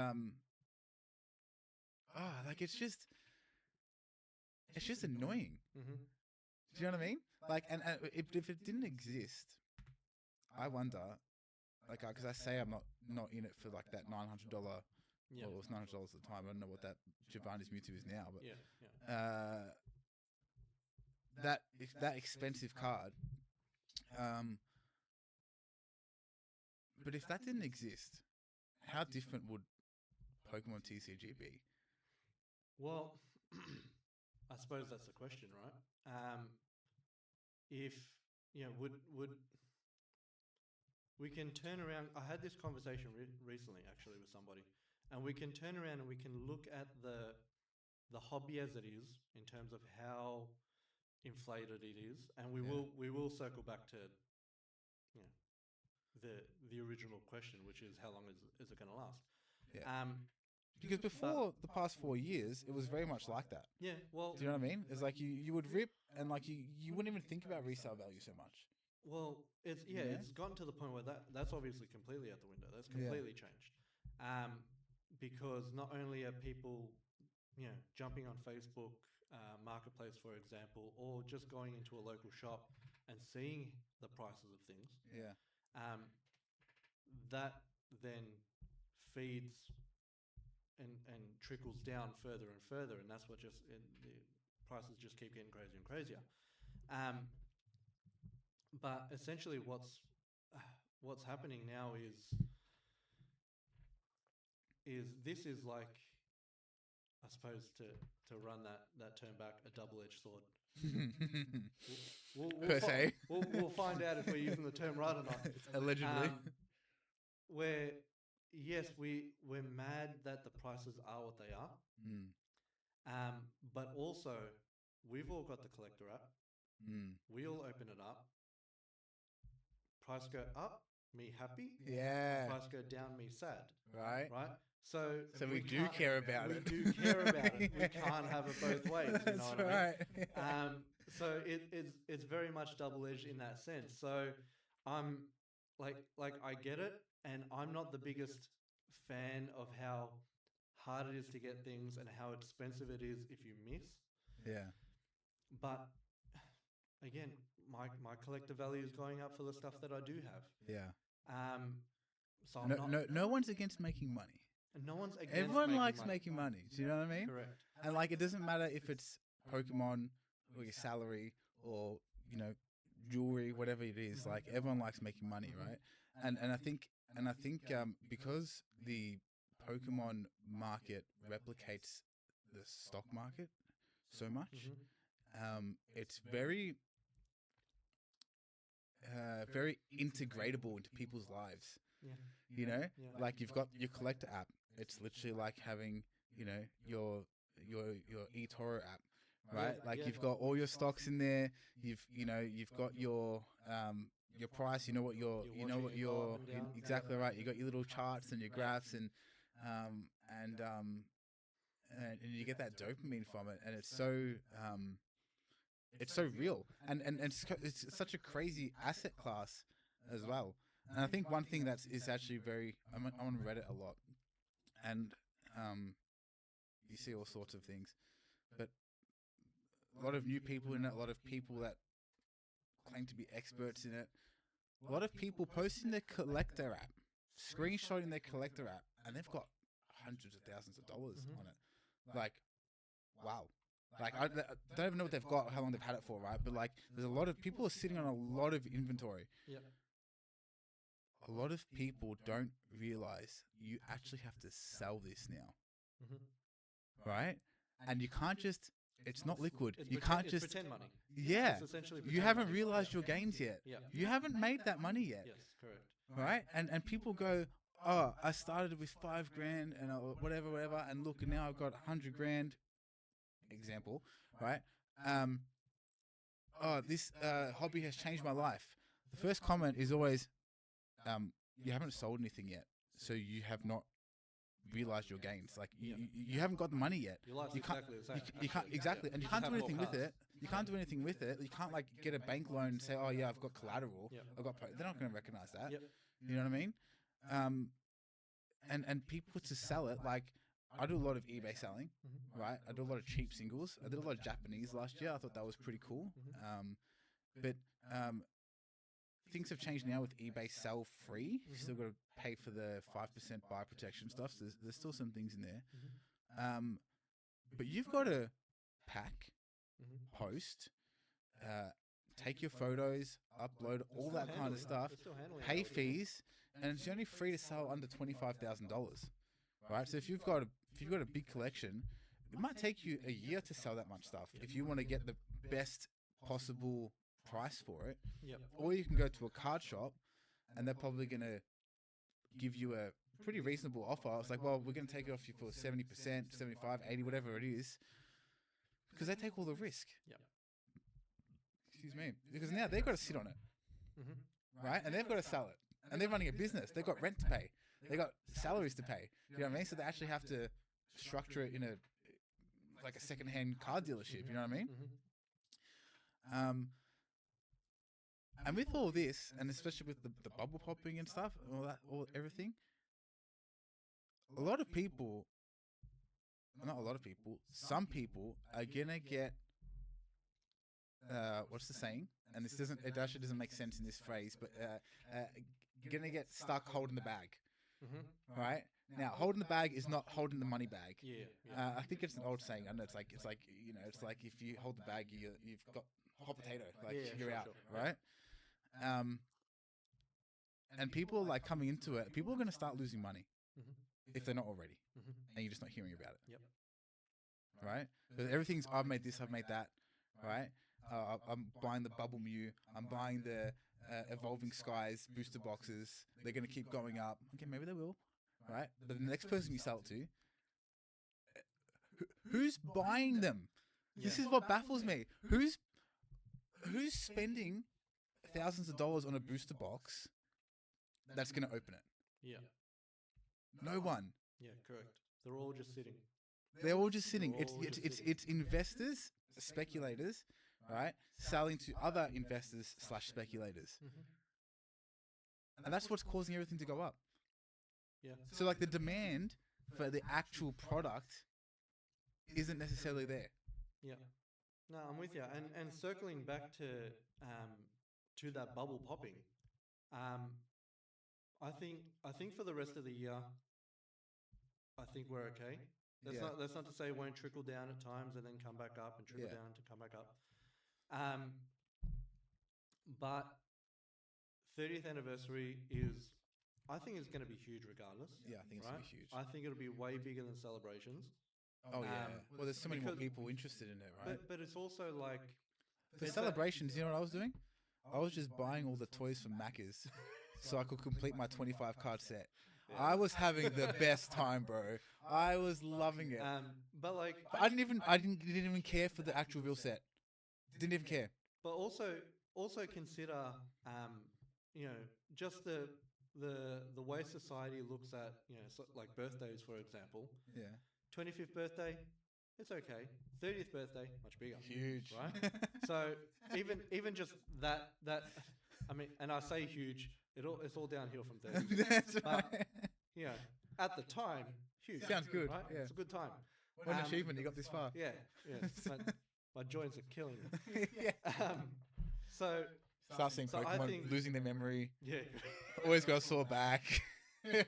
like it's just annoying. Do you know what I mean? Like, and if it didn't exist, I wonder, like, because I say I'm not in it for like that $900. Well, it was $900 at the time. I don't know what that Giovanni's Mewtwo is now, but that expensive card. But if that didn't exist, how different would Pokemon TCG be? Well, I suppose that's the question, right? If would we can turn around? I had this conversation recently, actually, with somebody, and we can turn around and we can look at the hobby as it is in terms of how inflated it is, and we will circle back to the original question, which is how long is it going to last? Yeah. Because before the past 4 years, it was very much like that. Yeah, well, do you know what I mean? It's like you would rip, and like you wouldn't even think about resale value so much. Well, it's gotten to the point where that's obviously completely out the window. That's completely changed. Because not only are people, jumping on Facebook Marketplace, for example, or just going into a local shop and seeing the prices of things. Yeah. That then feeds and trickles down further and further, and that's what the prices just keep getting crazier and crazier. But essentially, what's happening now is this is like, I suppose to run that term back, a double-edged sword. PSA. We'll find out if we're using the term right or not. Allegedly. Where yes, we're mad that the prices are what they are. But also we've all got the collector app. We all open it up. Price go up, me happy. Yeah. Price go down, me sad. Right. Right. So We do can't- care about we it. do care about it. We Yeah. can't have it both ways. You That's know what right. I mean? So it's very much double edged in that sense. So I'm like I get it, and I'm not the biggest fan of how hard it is to get things and how expensive it is if you miss. Yeah. But again, my collector value is going up for the stuff that I do have. Yeah. So I'm No, not. no one's against making money. No one's against. Everyone likes money. making money. Do you know what I mean? Correct. And like, it doesn't matter if it's Pokemon or your salary or, you know, jewelry, whatever it is. Like, everyone likes making money, right? And I think because the Pokemon market replicates the stock market so much, it's very very integratable into people's lives. Yeah. You know, Yeah. like you've got your collector app. It's literally like having, you know, your eToro app, right? Yeah, Like yeah. you've got all your stocks in there. You've got your price. You know what You're watching it go up and down. exactly right. You got your little charts and your graphs and you get that dopamine from it, and it's so real, and it's such a crazy asset class as well. And I think one thing is actually very, I'm on Reddit a lot, and you see all sorts of things, but a lot of new people in it, a lot of people that claim to be experts in it, a lot of people posting their collector app, screenshotting their collector app, and they've got hundreds of thousands of dollars on it. Like, wow. Like, I don't even know what they've got, how long they've had it for, right? But like, there's a lot of people are sitting on a lot of inventory. Yeah. A lot of people don't realize you actually have to sell this now, right? And you can't just, it's not liquid. You can't just pretend money. Yeah. It's essentially You pretend haven't money. realized your gains yet. Yeah. You haven't made that money yet. Yes, correct. Right? And people go, oh, I started with $5,000 and whatever, and look, now I've got $100,000. Example, right? Oh, this hobby has changed my life. The first comment is always, you haven't sold anything yet, so you have not realized your gains. Like you haven't got the money yet. Your life's You can't, exactly the same. you can't exactly, and you can't do have more anything with cards. it. You can't do anything with it. You can't like get a bank loan and say, oh yeah, I've got collateral. Yep. They're not going to recognize that. Yep. You know what I mean? And people to sell it, like I do a lot of eBay selling, right? I do a lot of cheap singles. I did a lot of Japanese last year. I thought that was pretty cool. But things have changed now with eBay sell free. You still got to pay for the 5% buy protection stuff. So there's still some things in there. But you've got to pack, post, take your photos, upload, all Still that kind handling of it. stuff, They're still handling pay it. fees, and it's only free to sell under $25,000. Right? So if you've got a big collection, it might take you a year to sell that much stuff if you want to get the best possible price for it. Yep. Or you can go to a card shop and they're probably going to give you a pretty reasonable offer. It's like, well, we're going to take it off you for 70%, 75, 80, whatever it is, because they take all the risk. Yep. Excuse me. Because now they've got to sit on it, right? And they've got to sell it. And they're running a business. They've got rent to pay. They got salaries to pay. You know what I mean? So they actually have to structure it in like a secondhand car dealership. You know what I mean? And with all this, and especially with the bubble popping and stuff, everything, a lot of people, not a lot of people, some people are gonna get, what's the saying? And it actually doesn't make sense in this phrase, but gonna get stuck holding the bag. Right? Now, holding the bag is not holding the money bag. Yeah. I think it's an old saying. I know it's like you know, it's like if you hold the bag, you've got hot potato, like you're sure, out, sure. right? And people like coming into it, people are going to start losing money if they're not already, and you're just not hearing about it. Yep. Right? Because everything's I've made this, I've made that, right? I'm buying the Bubble Mew, I'm buying the Evolving Skies booster boxes. They're going to keep going up. Okay, maybe they will, right? But the next person you sell it to, who's buying them? This is what baffles me. Who's spending thousands of dollars on a booster box that's going to open it? Yeah. No one. Yeah, correct. They're all just sitting. They're all just sitting. They're all just sitting. It's investors, speculators, right, selling to other investors / speculators, and that's what's causing everything to go up. Yeah. So like the demand for the actual product isn't necessarily there. Yeah. No, I'm with you. And circling back to that bubble popping, I think for the rest of the year, I think we're okay. That's not to say it won't trickle down at times and then come back up and trickle down to come back up. But 30th anniversary I think it's going to be huge regardless. Yeah, I think it's going to be huge. I think it'll be way bigger than celebrations. Oh yeah. Well, there's so many more people interested in it, right? But it's also like For celebrations, you know what I was doing? I was just buying all the toys from Macca's so I could complete my 25 card set. Yeah. I was having the best time, bro. I was loving it. But like, I didn't even care for the actual real set. Didn't even care. But also consider, you know, just the way society looks at, you know, like birthdays, for example. Yeah. 25th birthday, it's okay. 30th birthday, much bigger. Huge. Right? So even just that, I mean, and I say huge, it's all downhill from 30. That's but, right. You know, at the time, huge. Sounds good. Right? Yeah. It's a good time. What an achievement, you got this far. Yeah. My joints are killing me. Yeah. So start seeing Pokemon losing their memory. Yeah. Always got a sore back. My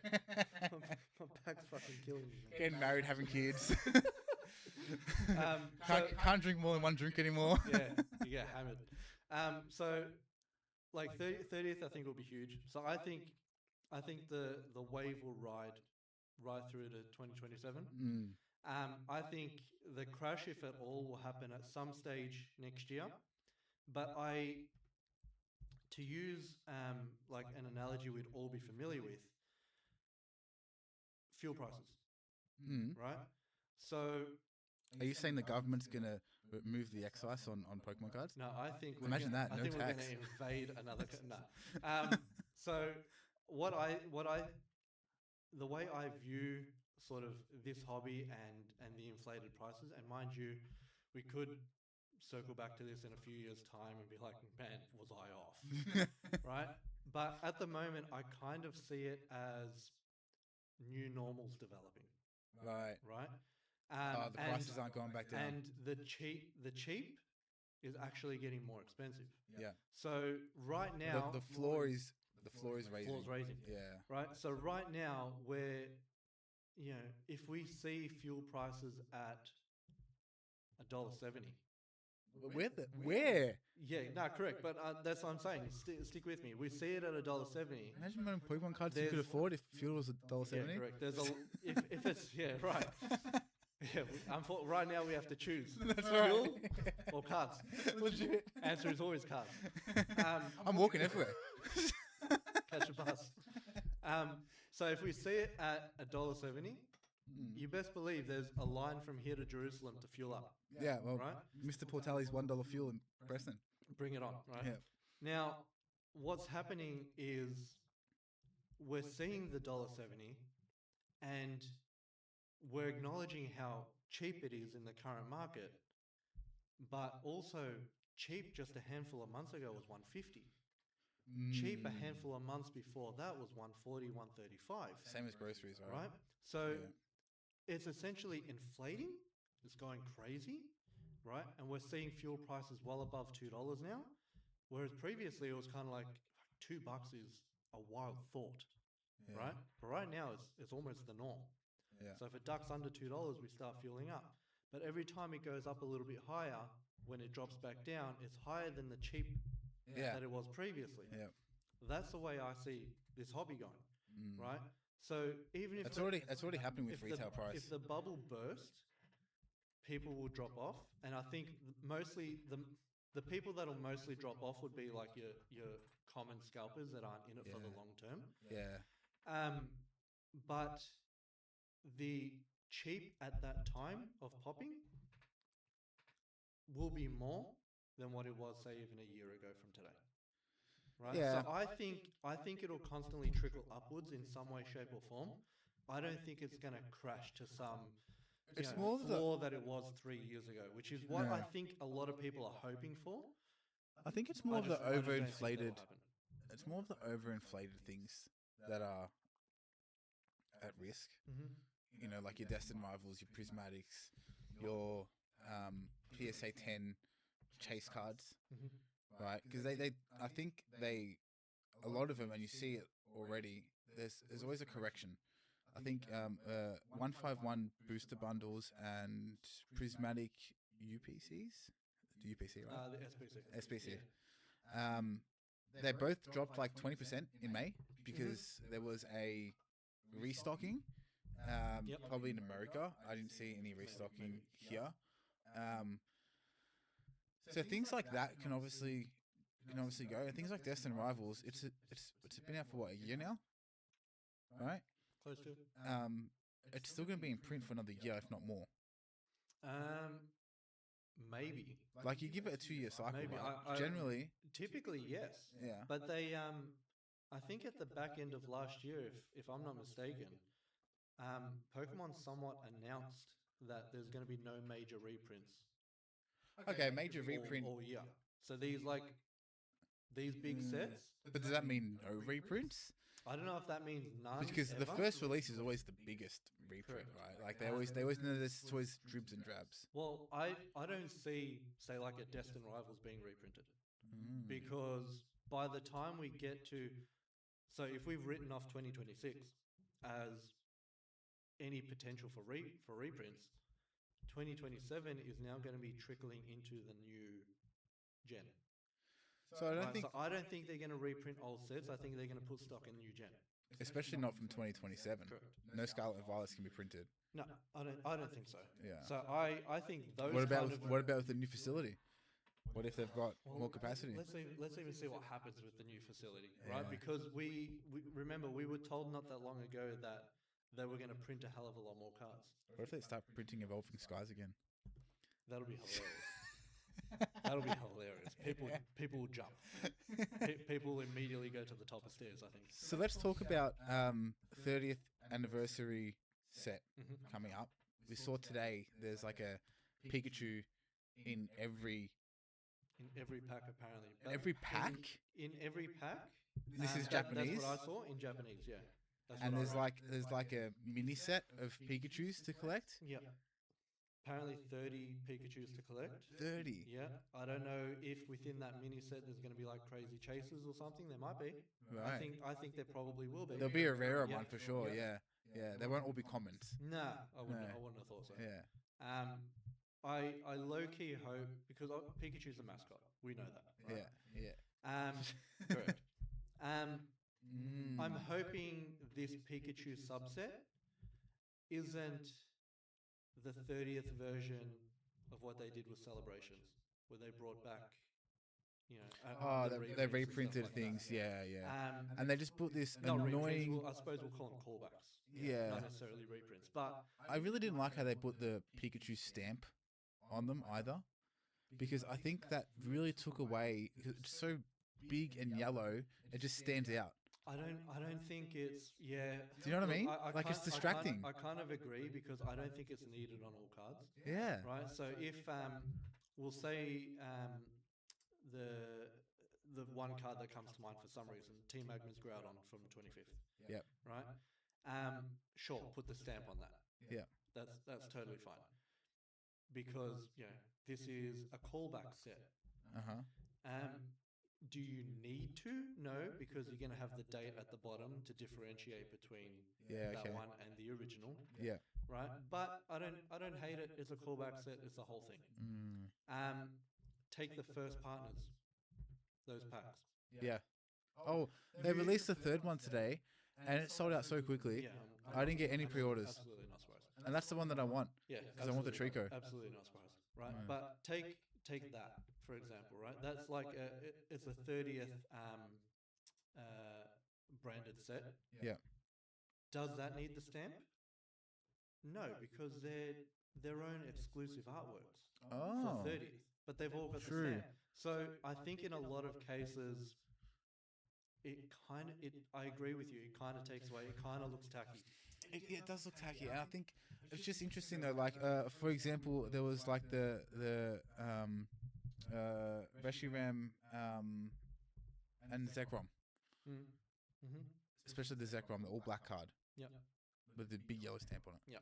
back's fucking killing me. Getting married, having kids. Can't drink more than one drink anymore. Yeah, you get hammered. So, like 30th, I think will be huge. So I think the wave will ride right through to 2027. I think the crash, if at all, will happen at some stage next year. But to use like an analogy we'd all be familiar with, fuel prices, right? So, are you saying the government's gonna remove the excise on Pokemon cards? No, I think imagine that. I no think tax. We're going to invade another. No. So the way I view sort of this hobby and the inflated prices, and mind you, we could circle back to this in a few years' time and be like, man, was I off? Right? But at the moment, I kind of see it as new normals developing. Right. Right? The prices aren't going back down. And the cheap is actually getting more expensive. Yeah. So right now... The floor is raising. Floor's raising. Yeah. Right? So right now, we're, you know, if we see fuel prices at $1.70... Where? Yeah, no, correct. But that's what I'm saying. Stick with me. We see it at $1.70. Imagine buying Pokemon cards you could afford if fuel was $1.70. Yeah, correct. There's if it's right. Yeah, right now we have to choose fuel or cards. Legit. Answer is always cards. I'm walking everywhere. Catch a bus. So if we see it at $1.70, you best believe there's a line from here to Jerusalem to fuel up. Yeah, well, right? Mr. Portelli's $1 fuel in Preston. Bring it on, right? Yeah. Now, what's happening is we're seeing the $1.70 and we're acknowledging how cheap it is in the current market, but also cheap just a handful of months ago was $1.50. Cheap a handful of months before that was $1.40, $1.35. Same as groceries, right? So it's essentially inflating. It's going crazy, right? And we're seeing fuel prices well above $2 now, whereas previously it was kind of like $2 is a wild thought, right? But right now it's almost the norm. Yeah. So if it ducks under $2, we start fueling up. But every time it goes up a little bit higher, when it drops back down, it's higher than the cheap that it was previously. Yeah. That's the way I see this hobby going, right? So even if it's already happening with retail price. If the bubble bursts, people will drop off, and I think mostly the people that will mostly drop off would be like your common scalpers that aren't in it for the long term. Yeah. But the cheap at that time of popping will be more than what it was, say, even a year ago from today. right? Yeah. So I think it'll constantly trickle upwards in some way, shape, or form. I don't think it's going to crash to some It's more of the. floor that it was 3 years ago, which is what I Yeah. think a lot of people are hoping for. I think it's more of the I just don't think that'll overinflated. happen. It's more of the overinflated things that are at risk. Mm-hmm. You know, like your Destin Rivals, your Prismatics, your PSA 10 chase cards, Mm-hmm. right? Because I think a lot of them, and you see it already. There's always a correction. I think 151 booster bundles and prismatic UPCs, UPC, right? The SPC. SPC. Yeah. They both dropped like 20% in May because there was a restocking. Yep. Probably in America. I didn't see any restocking here. So things like that can obviously go. And things like Destin Rivals, it's been out for what, a year now, right? Close to. It's still going to be in print for another year, if not more. Maybe. Like you give it a 2-year cycle, Maybe. right? Generally, Typically, yes. yeah. But they, I think at the back end of last year, if I'm not mistaken, Pokemon somewhat announced that there's going to be no major reprints Okay, major reprint. all year. So these big sets. But does that mean no reprints? I don't know if that means none. Because the ever. first release is always the biggest reprint, Correct. right? Like they always know this. It's always dribs and drabs. Well, I don't see, say, like a Destin Rivals being reprinted. Because by the time we get to, so if we've written off 2026 as any potential for reprints, 2027 is now going to be trickling into the new gen. So I don't think, So I don't think they're going to reprint old sets. I think they're going to put stock in new gen. especially not from 2027. Correct. No Scarlet and Violets can be printed. No, I don't think so. Yeah. So I think those. What about kind of, what about with the new facility? What if they've got more capacity? Let's even see what happens with the new facility, Yeah. right? Because we remember we were told not that long ago that they were going to print a hell of a lot more cards. What if they start printing Evolving Skies again? That'll be hilarious. That'll be hilarious. People will jump. People will immediately go to the top of stairs, I think. So let's talk about 30th anniversary set Mhm. coming up. We saw today there's like a Pikachu in every In every pack, apparently. in every pack, In every pack. This is That's Japanese? what I saw in Japanese. Yeah. That's and what I there's read. like a mini set of Pikachu's to collect. Yeah. Apparently 30 Pikachus to collect. 30. Yeah. I don't know if within that mini set there's going to be like crazy chases or something. There might be. Right. I think there probably will be. There'll be a rarer Yeah. one for sure. Yeah. Yeah. They won't all be commons. Nah, I No. wouldn't have thought so. Yeah. I low key hope because Pikachu's a mascot. We know that. Right? Yeah. Correct. Mm. I'm hoping this Pikachu subset isn't the 30th version of what they did with Celebrations, where they brought back, Oh, the they reprints and reprinted stuff like things. that. Yeah. And they just put this Not reprints, annoying. I suppose we'll call them callbacks. Yeah. Not necessarily reprints, but I really didn't like how they put the Pikachu stamp on them either, because I think that really took away. It's so big and yellow, it just stands out. I don't think it's Do you know what I mean? Like, it's distracting. I kind of agree because I don't think it's needed on all cards. Yeah. Right. So if we'll say the one card that comes to mind for some reason, Team Magma's Groudon from 25th. Yep. Right. Sure, put the stamp on that. Yeah. That's totally fine. Because this is a callback set. Do you need to? No, because you're going to have the date at the bottom to differentiate between that one and the original. Yeah. Right. But I don't hate it. It's a callback set. It's the whole thing. Take the first partners. Those packs. Yeah. Oh, they released the third one today, and it sold out so quickly. Yeah. I didn't get any pre-orders, Absolutely not surprised. and that's the one that I want. Yeah. Because I want the absolutely. Trico. Absolutely not surprised. Right. But take that for example. Right. That's like it's a 30th branded set. Yeah. Does that need the stamp? No, because they're their own exclusive artworks Oh. for 30th, but they've all got True. the stamp. So I think in a lot of cases, I agree with you. It kind of takes away. It kind of looks tacky. It does look tacky, and I think it's just interesting though. Like, for example, there was like the Reshiram and Zekrom, Mm-hmm. especially the Zekrom, the all black card Yep. with the big yellow stamp on it. Yep.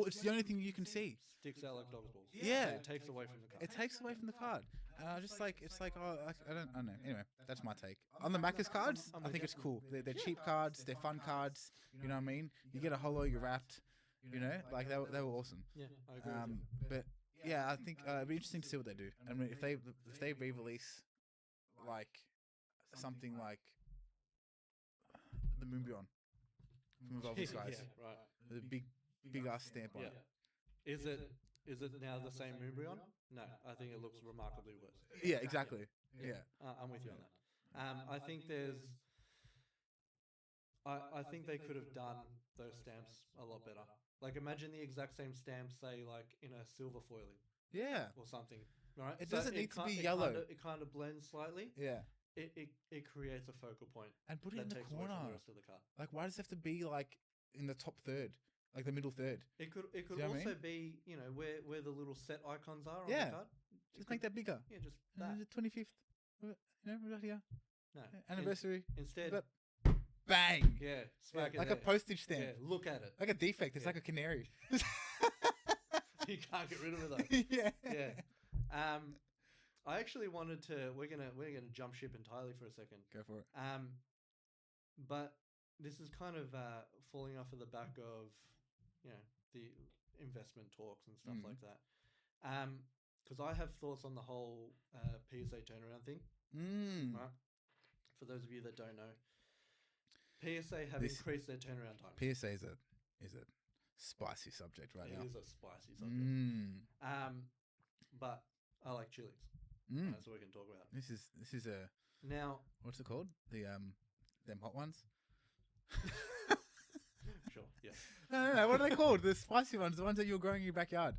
It's the only thing you can see. Sticks out like dog's balls. Yeah. It takes away from the card. It takes away from the card, and I just like it's like oh I don't know. Anyway, that's my take on the Macca's cards. I'm I with think you. it's cool. They're cheap cards. They're fun cards. You know what I mean? You get a holo, you're wrapped. You know, like they were awesome. Yeah, I agree with you. But yeah, I think it'd be interesting to see what they do. I mean, if they re-release like something like the Moonbyon from Evolving Skies, Yeah, right. with a big ass stamp on Yeah. it. Is it now the same Moonbryon? No, I think it looks remarkably worse. Yeah, exactly. Yeah. I'm with you on that. I think I think they could have done those stamps a lot better. Like imagine the exact same stamp, say like in a silver foiling Yeah. or something, right? It doesn't need to be yellow. It kind of blends slightly. Yeah. It creates a focal point And put it in that the takes away corner. from the rest of the card. Like, why does it have to be like in the top third, like the middle third? It could you know what I also be where the little set icons are on Yeah. the card. Just make that bigger. Yeah, just that. The 25th, you know, right here, No, anniversary. Instead, But bang. yeah, smack it like there. a postage stamp. Yeah, look at it. Like a defect. It's Yeah. like a canary. You can't get rid of it though. Yeah. Yeah. I actually wanted to. We're gonna jump ship entirely for a second. Go for it. But this is kind of falling off of the back of the investment talks and stuff like that. Because I have thoughts on the whole PSA turnaround thing. Right. For those of you that don't know, PSA have increased their turnaround time. PSA is a spicy subject right now. It is a spicy subject. But I like chilies. So we can talk about. This is a Now, what's it called? The them hot ones. sure, yeah. No. What are they called? The spicy ones, the ones that you're growing in your backyard.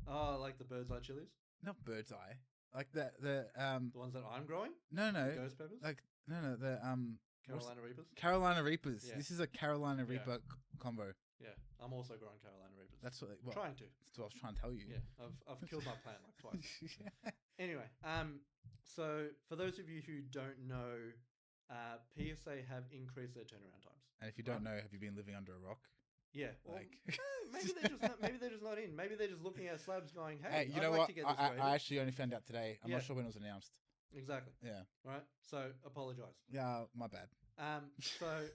Oh, like the bird's eye chilies, Not bird's eye. Like the the ones that I'm growing. No. Ghost peppers. Like no the Carolina Reapers. Carolina Reapers. Yeah. This is a Carolina Reaper combo. Yeah, I'm also growing Carolina Reapers. That's what. Trying to. That's what I was trying to tell you. Yeah, I've killed my plant like twice. Yeah. Anyway, so for those of you who don't know, PSA have increased their turnaround times. And if you don't know, have you been living under a rock? Yeah, well, Like maybe they're just not. Maybe they're just not in. Maybe they're just looking at slabs, going, "Hey, Hey, you I'd know like what? to get this graded." I actually only found out today. I'm Yeah. not sure when it was announced. Exactly. Yeah. Right. So apologize. Yeah, my bad. So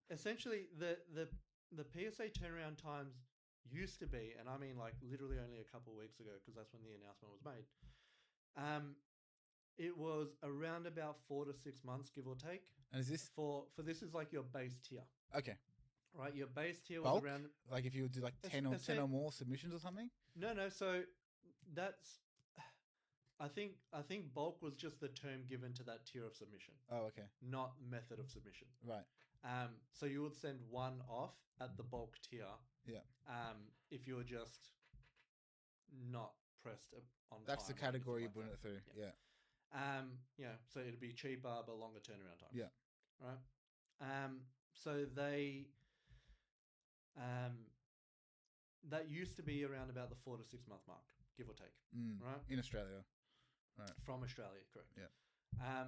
essentially, the PSA turnaround times used to be, and I mean like literally only a couple of weeks ago, because that's when the announcement was made. It was around about 4 to 6 months, give or take. And is this For this is like your base tier, okay? right? Your base tier was Bulk? around. Like if you would do like 10 or more submissions or something? No. So that's. I think bulk was just the term given to that tier of submission, Oh, okay. not method of submission. Right. So you would send one off at the bulk tier. Yeah. If you were just not pressed on That's the time or anything category you like put that. it through. Yeah. So it'd be cheaper but longer turnaround time. Yeah. Right. So they that used to be around about the 4 to 6 month mark, give or take. Right. In Australia. Right. From Australia, correct. Yeah.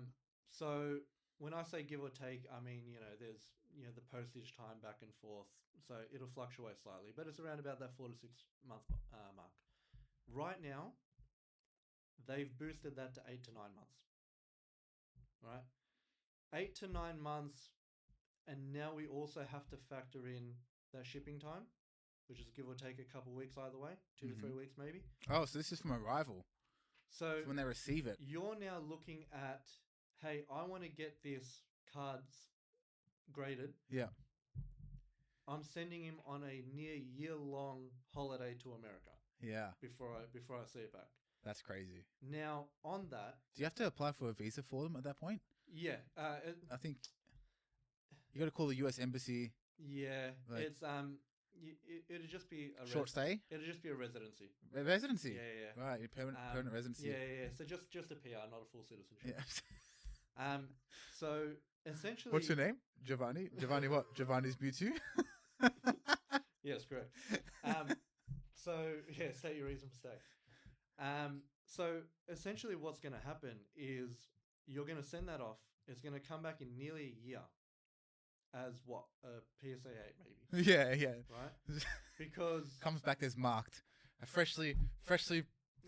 So when I say give or take, I mean, there's, the postage time back and forth. So it'll fluctuate slightly, but it's around about that 4 to 6 month mark. Right now, they've boosted that to 8 to 9 months. Right? 8 to 9 months. And now we also have to factor in that shipping time, which is give or take a couple of weeks either way, 2 to 3 weeks maybe. Oh, so this is from arrival. So It's when they receive it. you're now looking at, hey, I want to get this cards graded. Yeah. I'm sending him on a near year-long holiday to America Yeah. before I see it back. That's crazy. Now, on that, Do you have to apply for a visa for them at that point? yeah, I think you got to call the US embassy. yeah, Like- it's it'd just be a Short stay? It'd just be a residency. Residency. Yeah. Right, permanent residency. Yeah. So just a PR, not a full citizenship. Yeah. So essentially, What's your name? Giovanni. Giovanni what? Giovanni's Beauty. yes, correct. So yeah, state your reason for staying. So essentially, what's going to happen is you're going to send that off. It's going to come back in nearly a year as what, a PSA 8 maybe, Yeah, yeah. right? Because Comes back as marked, a freshly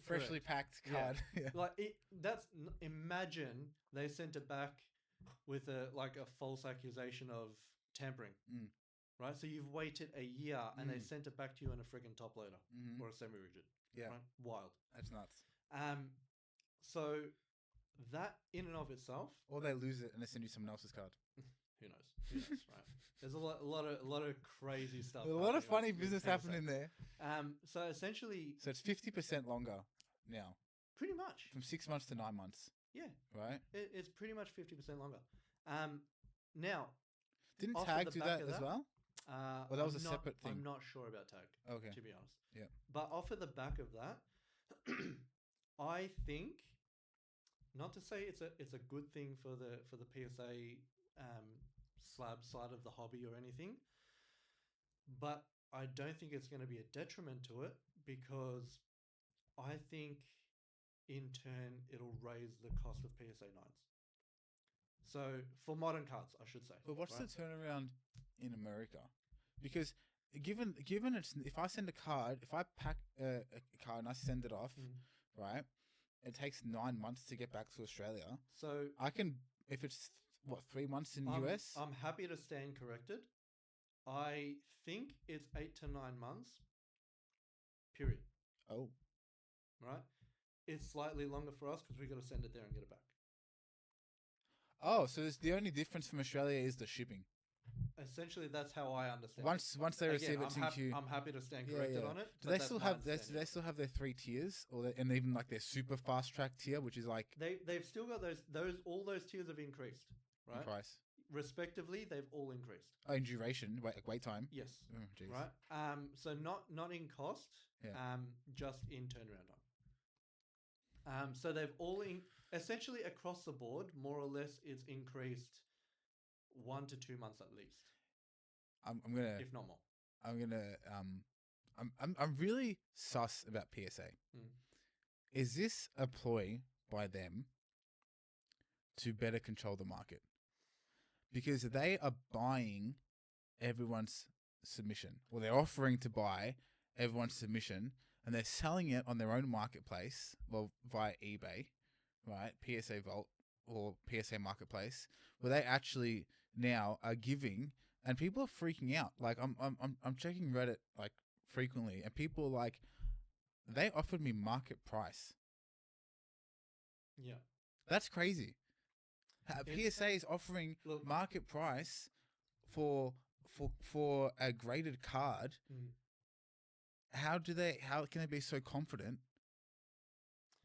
correct. packed Yeah. card. Yeah. Like imagine they sent it back with a false accusation of tampering, Mm. right? So you've waited a year and they Mm. sent it back to you in a friggin' top loader Mhm. or a semi-rigid, Yeah, right? Wild. that's nuts. So that in and of itself, Or they lose it and they send you someone else's card. who knows? Who knows, right? There's a lot of crazy stuff. A lot of happening funny with business PSA. happening there. So essentially, So it's 50% longer now, pretty much, from 6 months to 9 months, yeah, right? it's pretty much 50% longer. Now, Didn't off of Tag the do back that of as well? Well, that was a separate thing. I'm not sure about Tag, Okay. to be honest. Yeah. But off of the back of that, I think, not to say it's a good thing for the PSA slab side of the hobby or anything, but I don't think it's going to be a detriment to it, because I think in turn it'll raise the cost of PSA 9s. So for modern cards, I should say. But what's right? the turnaround in America? Because given it's, if I send a card, if I pack a card and I send it off, right, it takes 9 months to get back to Australia. So I can, if it's what, 3 months in US. I'm happy to stand corrected. I think it's 8 to 9 months. Period. Oh. Right. It's slightly longer for us because we got to send it there and get it back. Oh, so it's the only difference from Australia is the shipping. Essentially, that's how I understand. Once they receive it, I'm happy to stand corrected on it. Do they still have their 3 tiers, and even like their super fast track tier, which is like they've still got all those tiers have increased, right? In price, respectively, they've all increased. Oh, in duration, wait time. Yes. Oh, geez. Right. So not in cost. Yeah. Just in turnaround time. So they've all essentially across the board, more or less, it's increased 1 to 2 months at least. I'm gonna, if not more. I'm really sus about PSA. Is this a ploy by them to better control the market? Because they are buying everyone's submission, or they're offering to buy everyone's submission, and they're selling it on their own marketplace, well, via eBay, right? PSA Vault or PSA Marketplace, where they actually now are giving, and people are freaking out. Like I'm checking Reddit like frequently, and people are like, they offered me market price. Yeah, that's crazy. PSA is offering market price for a graded card. How can they be so confident?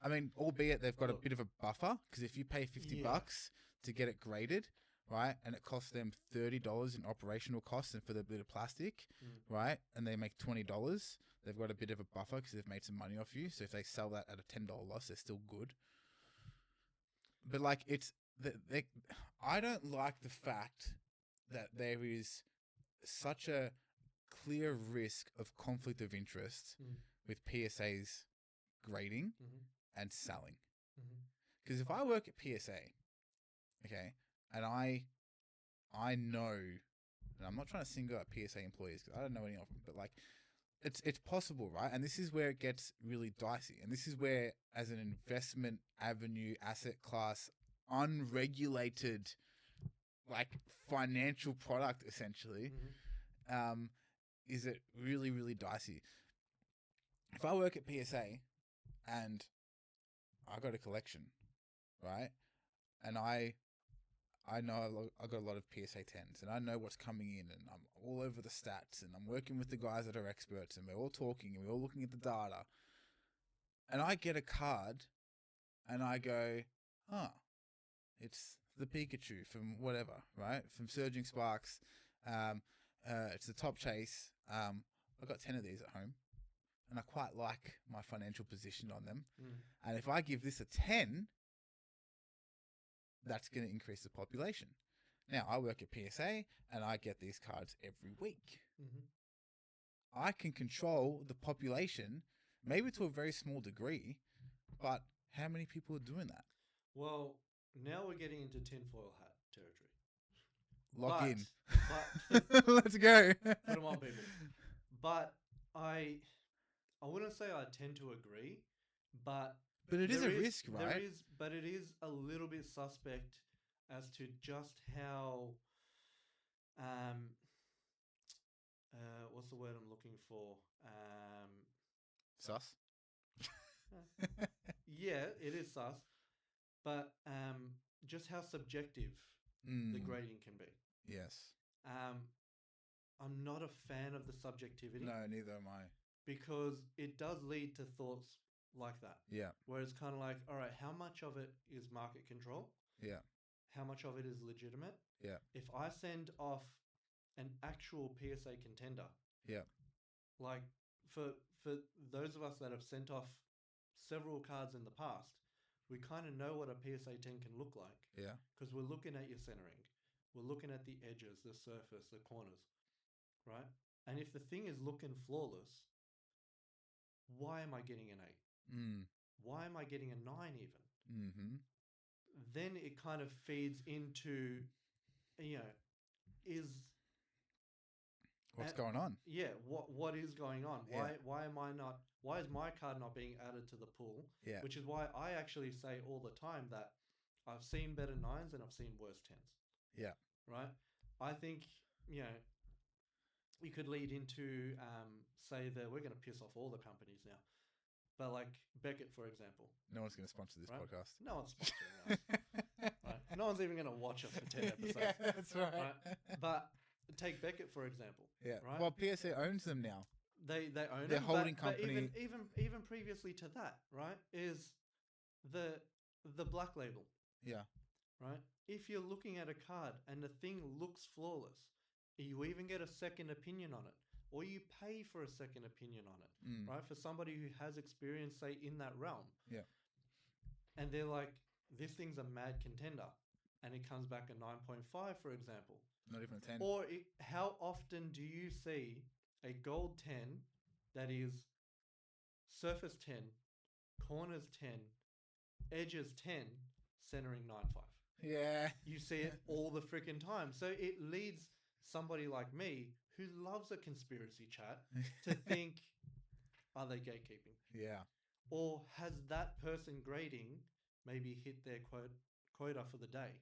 I mean, albeit they've got a bit of a buffer, because if you pay $50 to get it graded, right, and it costs them $30 in operational costs and for the bit of plastic, right, and they make $20, they've got a bit of a buffer because they've made some money off you. So if they sell that at a $10 loss, they're still good. But like, I don't like the fact that there is such a clear risk of conflict of interest with PSA's grading and selling. Because if I work at PSA, okay, and I know, and I'm not trying to single out PSA employees because I don't know any of them, but like, it's possible, right? And this is where it gets really dicey. And this is where, as an investment avenue, asset class, unregulated, like financial product, essentially, is it really, really dicey. If I work at PSA and I got a collection, right, and I know I got a lot of PSA 10s, and I know what's coming in, and I'm all over the stats, and I'm working with the guys that are experts, and we're all talking, and we're all looking at the data, and I get a card, and I go, oh, it's the Pikachu from whatever, right, from Surging Sparks, it's the Top Chase, I've got 10 of these at home, and I quite like my financial position on them, and if I give this a 10, that's going to increase the population. Now, I work at PSA and I get these cards every week. Mm-hmm. I can control the population, maybe to a very small degree, but how many people are doing that? Well, now we're getting into tinfoil hat territory. Lock in. But Let's go. put them on, people. But I wouldn't say I tend to agree, but But it is there a risk, there right? is, but it is a little bit suspect as to just how what's the word I'm looking for? Sus. Yeah, it is sus, but just how subjective the grading can be. Yes. I'm not a fan of the subjectivity. No, neither am I. Because it does lead to thoughts like that. Yeah. Where it's kind of like, all right, how much of it is market control? Yeah. How much of it is legitimate? Yeah. If I send off an actual PSA contender, Yeah. like for those of us that have sent off several cards in the past, we kind of know what a PSA 10 can look like. Yeah. Because we're looking at your centering, we're looking at the edges, the surface, the corners, right? And if the thing is looking flawless, why am I getting an 8? Why am I getting a 9 even? Mm-hmm. Then it kind of feeds into, is What's going on? Yeah, what is going on? Yeah. Why is my card not being added to the pool? Yeah. Which is why I actually say all the time that I've seen better 9s and I've seen worse 10s. Yeah. Right? I think, you could lead into say that we're going to piss off all the companies now. But like Beckett, for example. No one's going to sponsor this podcast. No one's sponsoring us. Right? No one's even going to watch us for 10 episodes. Yeah, that's right. But take Beckett, for example. Yeah. Right? Well, PSA owns them now. They own their them, holding but company. even previously to that, right, is the black label. Yeah. Right? If you're looking at a card and the thing looks flawless, you even get a second opinion on it. Or you pay for a second opinion on it, right? For somebody who has experience, say, in that realm. Yeah. And they're like, this thing's a mad contender. And it comes back a 9.5, for example. Not even a 10. Or how often do you see a gold 10 that is surface 10, corners 10, edges 10, centering 9.5? Yeah. You see it all the freaking time. So it leads somebody like me who loves a conspiracy chat to think, are they gatekeeping? Yeah. Or has that person grading maybe hit their quota for the day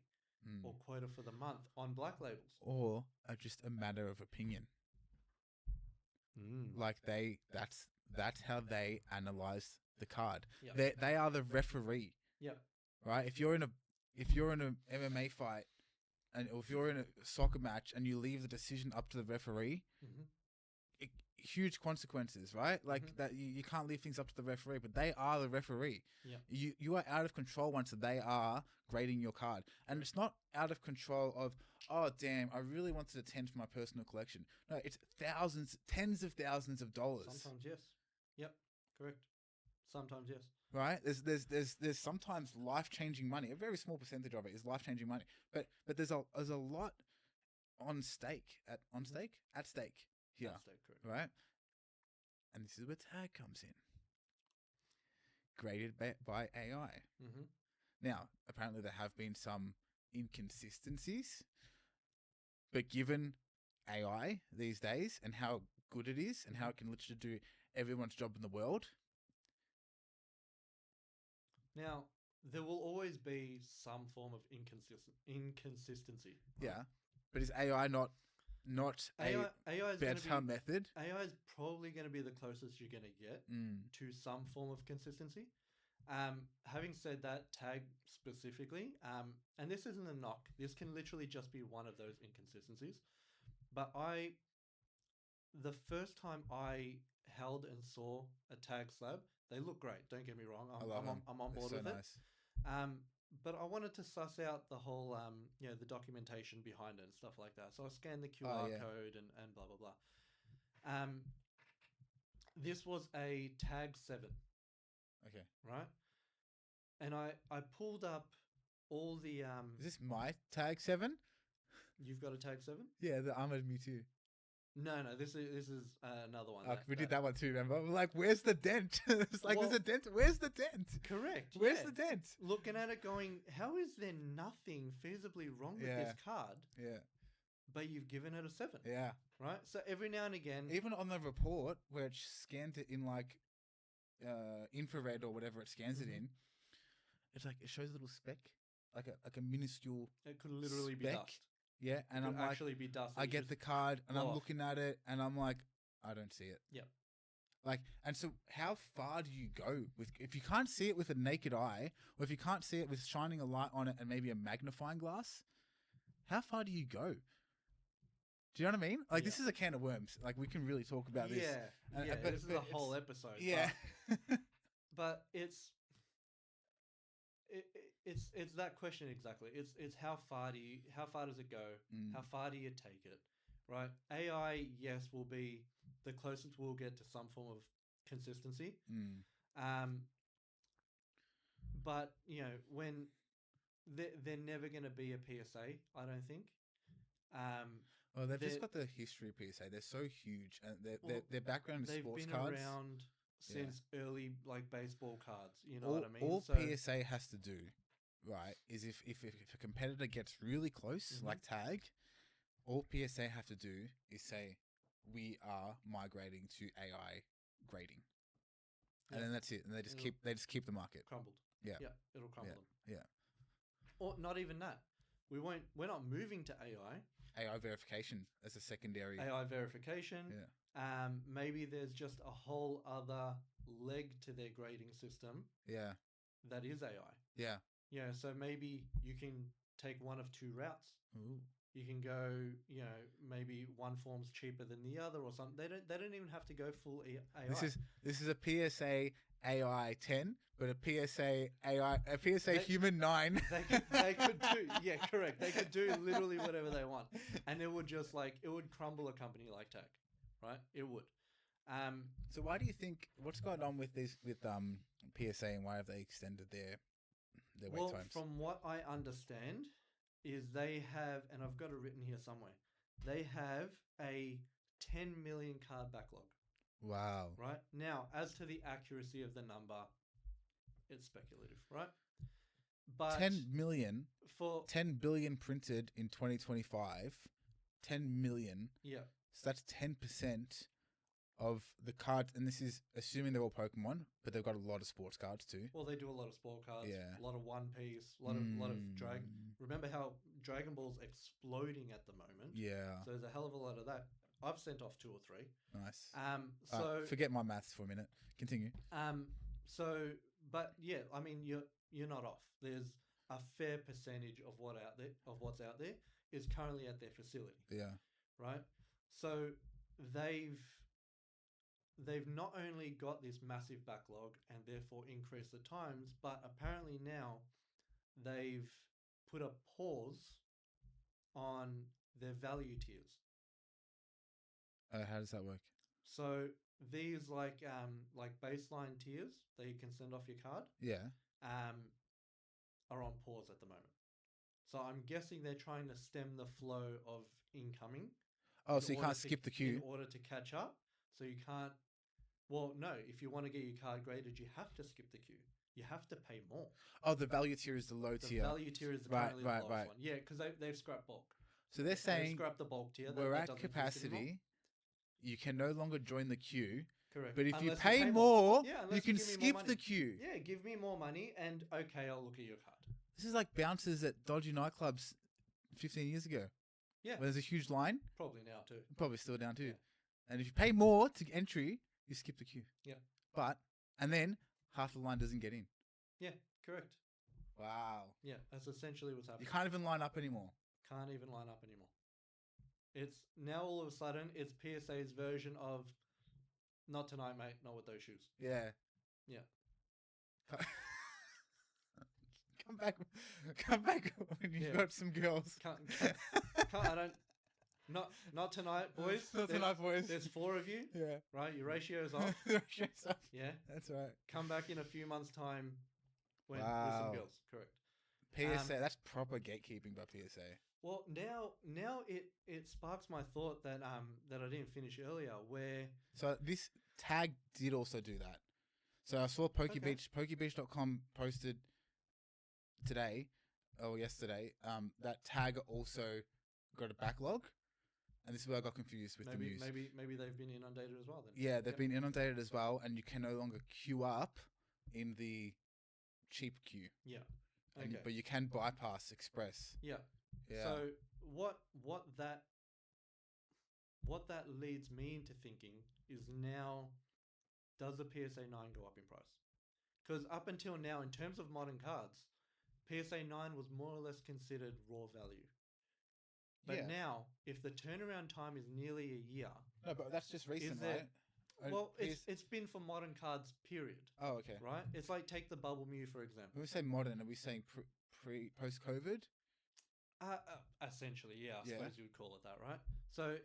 or quota for the month on black labels? Or just a matter of opinion. Like that's how they analyze the card. Yep. They are the referee. Yep. Right? If you're in a MMA fight, and if you're in a soccer match and you leave the decision up to the referee, huge consequences, right? Like that you can't leave things up to the referee, but they are the referee. Yep. You are out of control once they are grading your card. And it's not out of control of, oh damn, I really wanted a 10 for my personal collection. No, it's thousands, tens of thousands of dollars. Sometimes yes. Yep. Correct. Sometimes yes. Right? There's sometimes life-changing money. A very small percentage of it is life-changing money. But there's a lot on stake at stake here. At stake, correct. Right? And this is where tag comes in. Graded by AI. Now, apparently there have been some inconsistencies, but given AI these days and how good it is and how it can literally do everyone's job in the world. Now, there will always be some form of inconsistency. Right? Yeah, but is AI not a better method? AI is probably going to be the closest you're going to get to some form of consistency. Having said that, tag specifically, and this isn't a knock. This can literally just be one of those inconsistencies. But the first time I held and saw a tag slab, they look great. Don't get me wrong. I'm on board with it. But I wanted to suss out the whole, the documentation behind it and stuff like that. So I scanned the QR code and blah, blah, blah. This was a tag 7. Okay. Right? And I pulled up all the Is this my tag 7? you've got a tag 7? Yeah, the Armored Mewtwo. No, this is another one. We did that one too, remember? We're like, where's the dent? It's like, there's a dent. Where's the dent? Correct. Where's yeah. the dent? Looking at it going, how is there nothing feasibly wrong with this card? Yeah. But you've given it a 7. Yeah. Right? So every now and again... Even on the report where it scanned it in like infrared or whatever it scans it in, it's like, it shows a little speck. Like a minuscule It could literally speck. be dust. Yeah, and I'm like, actually be dust. I get the card and I'm looking at it and I'm like, I don't see it. Yeah. Like, and so how far do you go with, if you can't see it with a naked eye, or if you can't see it with shining a light on it and maybe a magnifying glass, how far do you go? Do you know what I mean? Like, this is a can of worms. Like, we can really talk about this. But this is a whole episode. Yeah. But it's that question exactly. It's how far does it go? How far do you take it? Right? AI, yes, will be the closest we'll get to some form of consistency. But when they're never going to be a PSA, I don't think. Well, they've just got the history of PSA. They're so huge, and their background is sports cards. They've been around since early like baseball cards. You know all, what I mean? All PSA has to do, right, is if a competitor gets really close, like tag, all PSA have to do is say, we are migrating to AI grading, and then that's it. And they just keep the market crumbled. Yeah, it'll crumble them. Yeah, or not even that. We're not moving to AI. AI verification as a secondary. AI verification. Yeah. Maybe there's just a whole other leg to their grading system. Yeah. That is AI. Yeah. Yeah. So maybe you can take one of two routes. Ooh. You can go, maybe one form's cheaper than the other or something. They don't even have to go full AI. This is a PSA AI 10, but a PSA AI, a PSA human 9. They could do, yeah, correct. They could do literally whatever they want, and it would just it would crumble a company like Tech, right? It would. So why do you think, what's going on with this with PSA, and why have they extended their wait times? From what I understand, is they have, and I've got it written here somewhere, they have a 10 million card backlog. Wow. Right? Now, as to the accuracy of the number, it's speculative, right? But 10 million for 10 billion printed in 2025. 10 million. Yeah. So that's 10% of the cards, and this is assuming they're all Pokemon, but they've got a lot of sports cards too. Well, they do a lot of sport cards, a lot of One Piece, a lot of Dragon. Remember how Dragon Ball's exploding at the moment? Yeah. So there's a hell of a lot of that. I've sent off 2 or 3. Nice. So forget my maths for a minute. Continue. But yeah, I mean, you're not off. There's a fair percentage of what's out there is currently at their facility. Yeah. Right. So they've not only got this massive backlog and therefore increased the times, but apparently now they've put a pause on their value tiers. How does that work? So these like baseline tiers that you can send off your card, are on pause at the moment. So I'm guessing they're trying to stem the flow of incoming. Oh, so you can't skip the queue in order to catch up. So you can't. Well, no. If you want to get your card graded, you have to skip the queue. You have to pay more. Oh, the value tier is the low tier. The value tier is currently the lowest one. Yeah, because they've scrapped bulk. So they're saying scrap the bulk tier. We're at capacity. You can no longer join the queue. Correct. But if you pay more, you can skip the queue. Yeah, give me more money and okay, I'll look at your card. This is like bouncers at dodgy nightclubs 15 years ago. Yeah. Where there's a huge line. Probably now too. Probably still down too. Yeah. And if you pay more to entry, you skip the queue. Yeah. And then half the line doesn't get in. Yeah, correct. Wow. Yeah, that's essentially what's happening. You can't even line up anymore. Can't even line up anymore. It's now all of a sudden it's PSA's version of not tonight, mate, not with those shoes. Yeah. Yeah. Come back when you've got some girls. I don't. Not tonight, boys. Not tonight, boys. There's 4 of you. Yeah. Right, your ratio's off. Ratio's off. Yeah. That's right. Come back in a few months' time with some girls. Correct. PSA, that's proper gatekeeping by PSA. Well, now it sparks my thought that that I didn't finish earlier, where So this tag did also do that. So I saw Pokebeach.com posted today or yesterday. That tag also got a backlog, and this is where I got confused with the news. Maybe they've been inundated as well. Then Yeah, they've been inundated as well, and you can no longer queue up in the cheap queue. Yeah. Okay. But you can bypass express. Yeah. Yeah. So what that leads me into thinking is, now does the PSA 9 go up in price? Because up until now, in terms of modern cards, PSA 9 was more or less considered raw value. But now, if the turnaround time is nearly a year... No, but that's just recent, right? Well, it's been for modern cards, period. Oh, okay. Right? It's like, take the Bubble Mew, for example. When we say modern, are we saying post-COVID? Essentially, yeah. I suppose you would call it that, right? So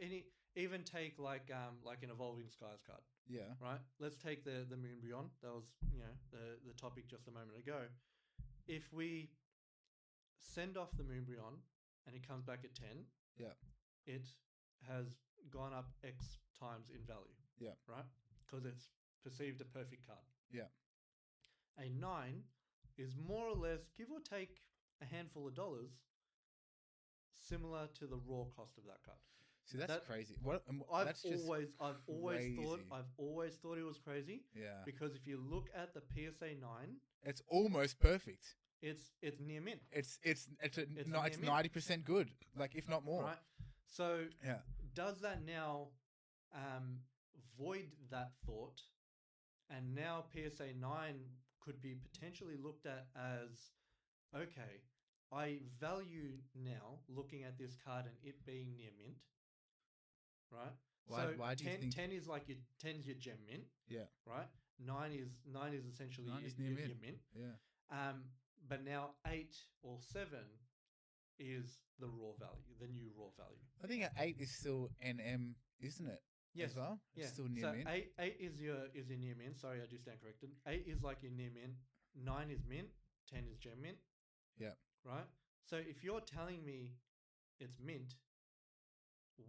even take like an Evolving Skies card. Yeah. Right? Let's take the Moonbryon. That was, the topic just a moment ago. If we send off the Moonbryon and it comes back at 10, it has gone up X times in value. Yeah. Right? Because it's perceived a perfect card. Yeah. A 9 is more or less, give or take a handful of dollars, similar to the raw cost of that card. See, that's crazy. I've always thought it was crazy. Yeah. Because if you look at the PSA 9, it's almost perfect. It's near mint. It's 90% good, like if not more. Right. So does that now void that thought, and now PSA 9 could be potentially looked at as, okay, I value now looking at this card and it being near mint, right? Why do you think 10 is like your 10 is your gem mint, right? 9 is essentially your mint, but now 8 or 7 is the raw value, the new raw value. I think 8 is still NM, isn't it? Yes. As well? It's still near mint. 8 is your near mint. Sorry, I do stand corrected. 8 is like your near mint. 9 is mint. 10 is gem mint. Yeah. Right? So if you're telling me it's mint,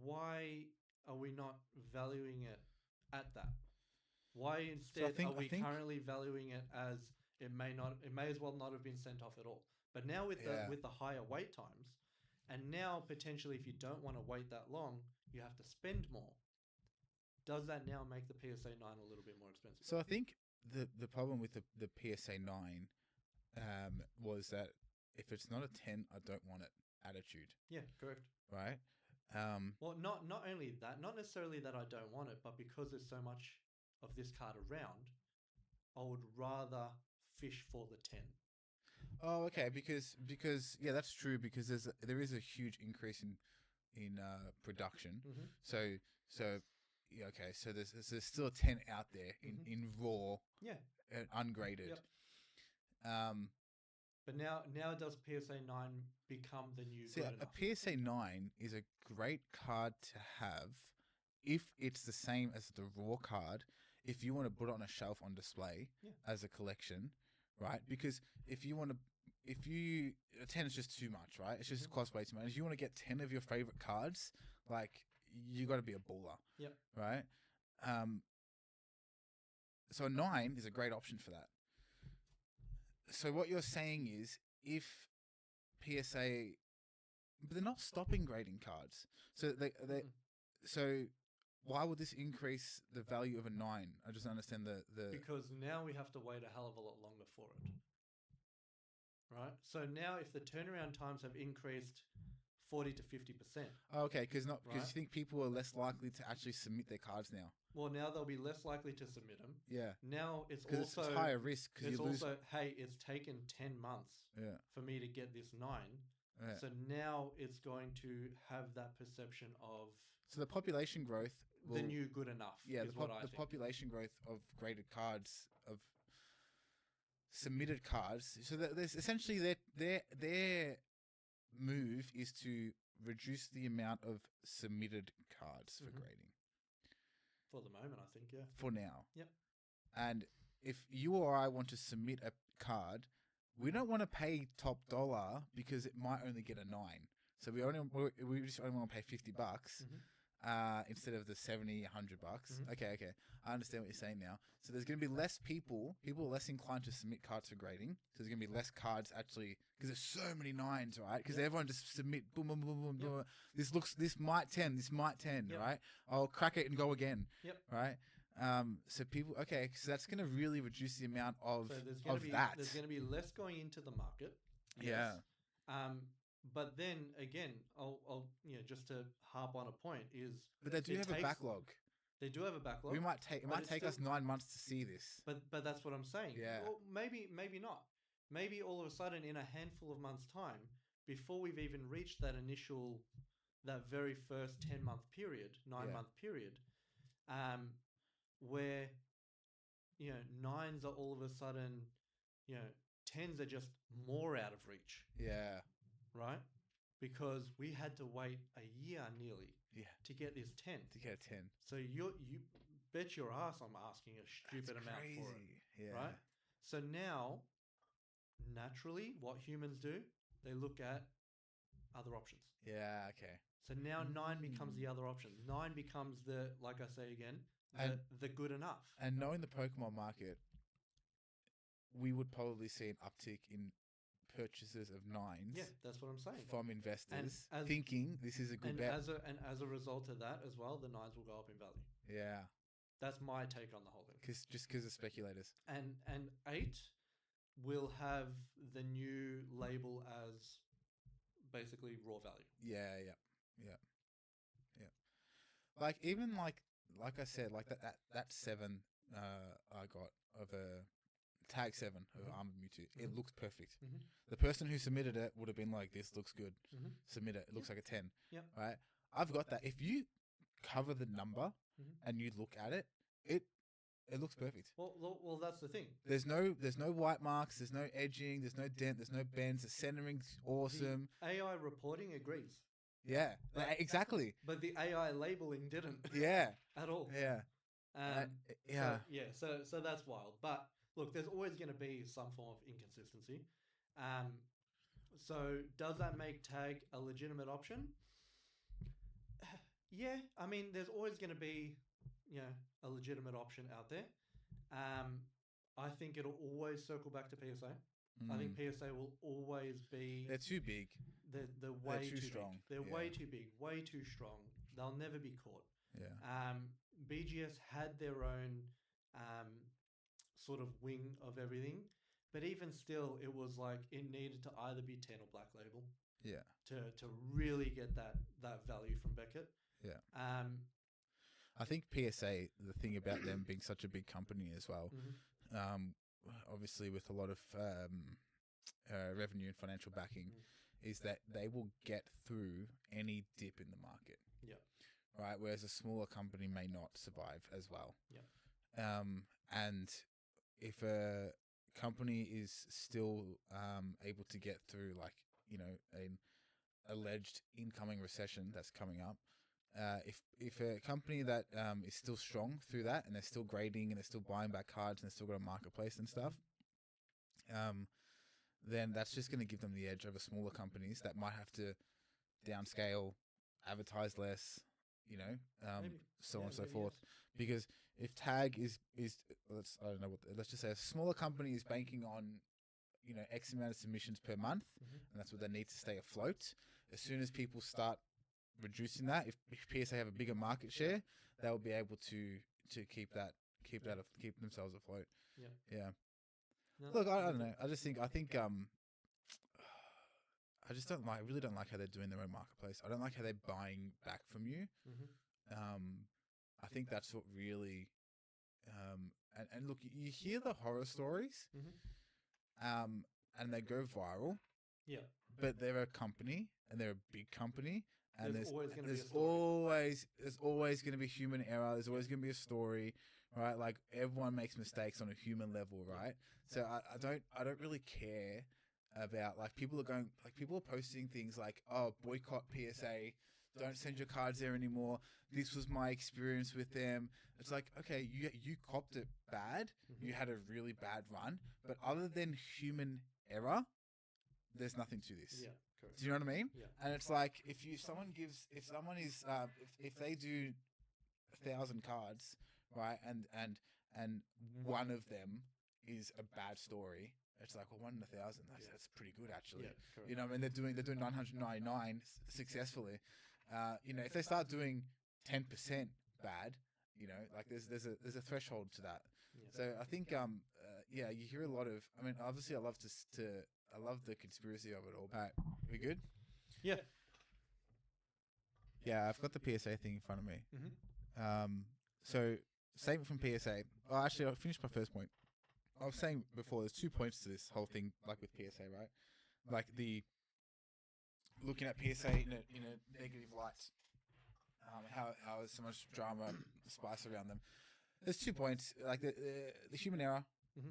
why are we not valuing it at that? Why instead are we currently valuing it as it may as well not have been sent off at all? But now with the higher wait times, and now potentially if you don't want to wait that long, you have to spend more. Does that now make the PSA 9 a little bit more expensive? So I think the problem with the PSA 9 was that if it's not a 10, I don't want it attitude. Yeah, correct. Right? Well, not only that, not necessarily that I don't want it, but because there's so much of this card around, I would rather fish for the 10. Oh, okay. Because yeah, that's true. Because there is a huge increase in production. Mm-hmm. So yeah, okay. So there's still a 10 out there in raw, ungraded. Yep. But now does PSA 9 become the new? See, a PSA 9 is a great card to have if it's the same as the raw card. If you want to put it on a shelf on display as a collection, right? Because if a 10 is just too much, right? It's just cost way too much. If you want to get 10 of your favorite cards, like, you got to be a baller. Yep. Right? So a 9 is a great option for that. So what you're saying is, if PSA, but they're not stopping grading cards. So so why would this increase the value of a 9? I just don't understand the because now we have to wait a hell of a lot longer for it. Right? So now if the turnaround times have increased 40 to 50%. Oh, okay, because you think people are less likely to actually submit their cards now. Well, now they'll be less likely to submit them. Yeah. Now it's higher risk. It's also, hey, it's taken 10 months for me to get this 9. Yeah. So now it's going to have that perception of... So the population growth... the new good enough. Yeah, is the population growth of graded cards, of submitted cards. So there's essentially their move is to reduce the amount of submitted cards for grading. For the moment, I think, yeah. For now. Yep. And if you or I want to submit a card, we don't want to pay top dollar because it might only get a 9. So we just only want to pay $50 instead of the 70, $100. Okay. I understand what you're saying now. So there's going to be less people are less inclined to submit cards for grading. So there's going to be less cards actually, because there's so many 9s, right? Because everyone just submit, boom, boom, boom, boom, boom. This might 10, right? I'll crack it and go again, right? So people, so that's going to really reduce the amount of There's going to be less going into the market. Yes. But then again, I'll just to harp on a point is. But they do have a backlog. They do have a backlog. It might take us 9 months to see this. But that's what I'm saying. Yeah. Well, maybe not. Maybe all of a sudden in a handful of months' time, before we've even reached that very first 10-month period, 9-month period, where 9s are all of a sudden, 10s are just more out of reach. Yeah. Right? Because we had to wait a year nearly to get this 10. To get a 10. So you bet your ass I'm asking a stupid amount for it. Yeah. Right? So now, naturally, what humans do, they look at other options. Yeah, okay. So now 9 becomes the other option. 9 becomes the, like I say again, the good enough. And knowing the Pokemon market, we would probably see an uptick in purchases of 9s. Yeah, that's what I'm saying. From investors thinking this is a good bet. As a result of that as well, the 9s will go up in value. Yeah. That's my take on the whole thing. Just because of speculators. And 8 will have the new label as basically raw value. Yeah. Like even like I said, like that 7 I got of a tag 7 of Armored Mewtwo. It looks perfect. The person who submitted it would have been like, "This looks good." Submit it. It looks like a 10. Right. I've got that. If you cover the number and you look at it, it looks perfect. Well, that's the thing. There's no white marks. There's no edging. There's no dent. There's no bends. The centering's awesome. The AI reporting agrees. Yeah, exactly. But the AI labeling didn't. Yeah. At all. Yeah. So that's wild. But look, there's always going to be some form of inconsistency. So does that make tag a legitimate option? Yeah. I mean, there's always going to be, a legitimate option out there. I think it'll always circle back to PSA. I think PSA will always be... They're too big. They're way too strong. Big. They're way too big, way too strong. They'll never be caught. Yeah. BGS had their own sort of wing of everything, but even still, it was like it needed to either be 10 or Black Label. Yeah. To really get that value from Beckett. Yeah. I think PSA, the thing about them being such a big company as well, obviously with a lot of revenue and financial backing, is that they will get through any dip in the market. Yeah. Right. Whereas a smaller company may not survive as well. Yeah. And if a company is still able to get through, like, an alleged incoming recession that's coming up, if a company that is still strong through that, and they're still grading and they're still buying back cards and they're still got a marketplace and stuff, then that's just going to give them the edge over smaller companies that might have to downscale, advertise less, so on and so forth. Yes. Because if tag is let's just say a smaller company is banking on, X amount of submissions per month, and that's what they need to stay afloat. As soon as people start reducing that, if PSA have a bigger market share, they'll be able to keep themselves afloat. Yeah. No, look, I don't know. I think I really don't like how they're doing their own marketplace. I don't like how they're buying back from you. I think that's what really, and look, you hear the horror stories, and they go viral. Yeah. But they're a company, and they're a big company, and there's always going to be human error. There's always going to be a story, right? Like, everyone makes mistakes on a human level, right? So I don't really care about, like, people are posting things like, "Oh, boycott PSA. Don't send your cards there anymore. This was my experience with them." It's like, okay, you copped it bad. You had a really bad run, but other than human error, there's nothing to this. Yeah, correct. Do you know what I mean? Yeah. And it's like if they do 1,000 cards, right, and one of them is a bad story, it's like, well, 1 in 1,000. That's pretty good, actually. Yeah, correct. You know, I mean, they're doing 999 successfully. You know, if they start doing 10% bad, you know, like there's a threshold to that. Yeah. So I think yeah, you hear a lot of. I mean, obviously, I love I love the conspiracy of it all. All right, we good? Yeah. Yeah, I've got the PSA thing in front of me. Mm-hmm. So statement from PSA. Oh, actually, I'll finish my first point. I was saying before, there's 2 points to this whole thing, like with PSA, right? Like the looking at PSA in a negative light. How there's so much drama, spice around them. There's 2 points, like the human error. Mm-hmm.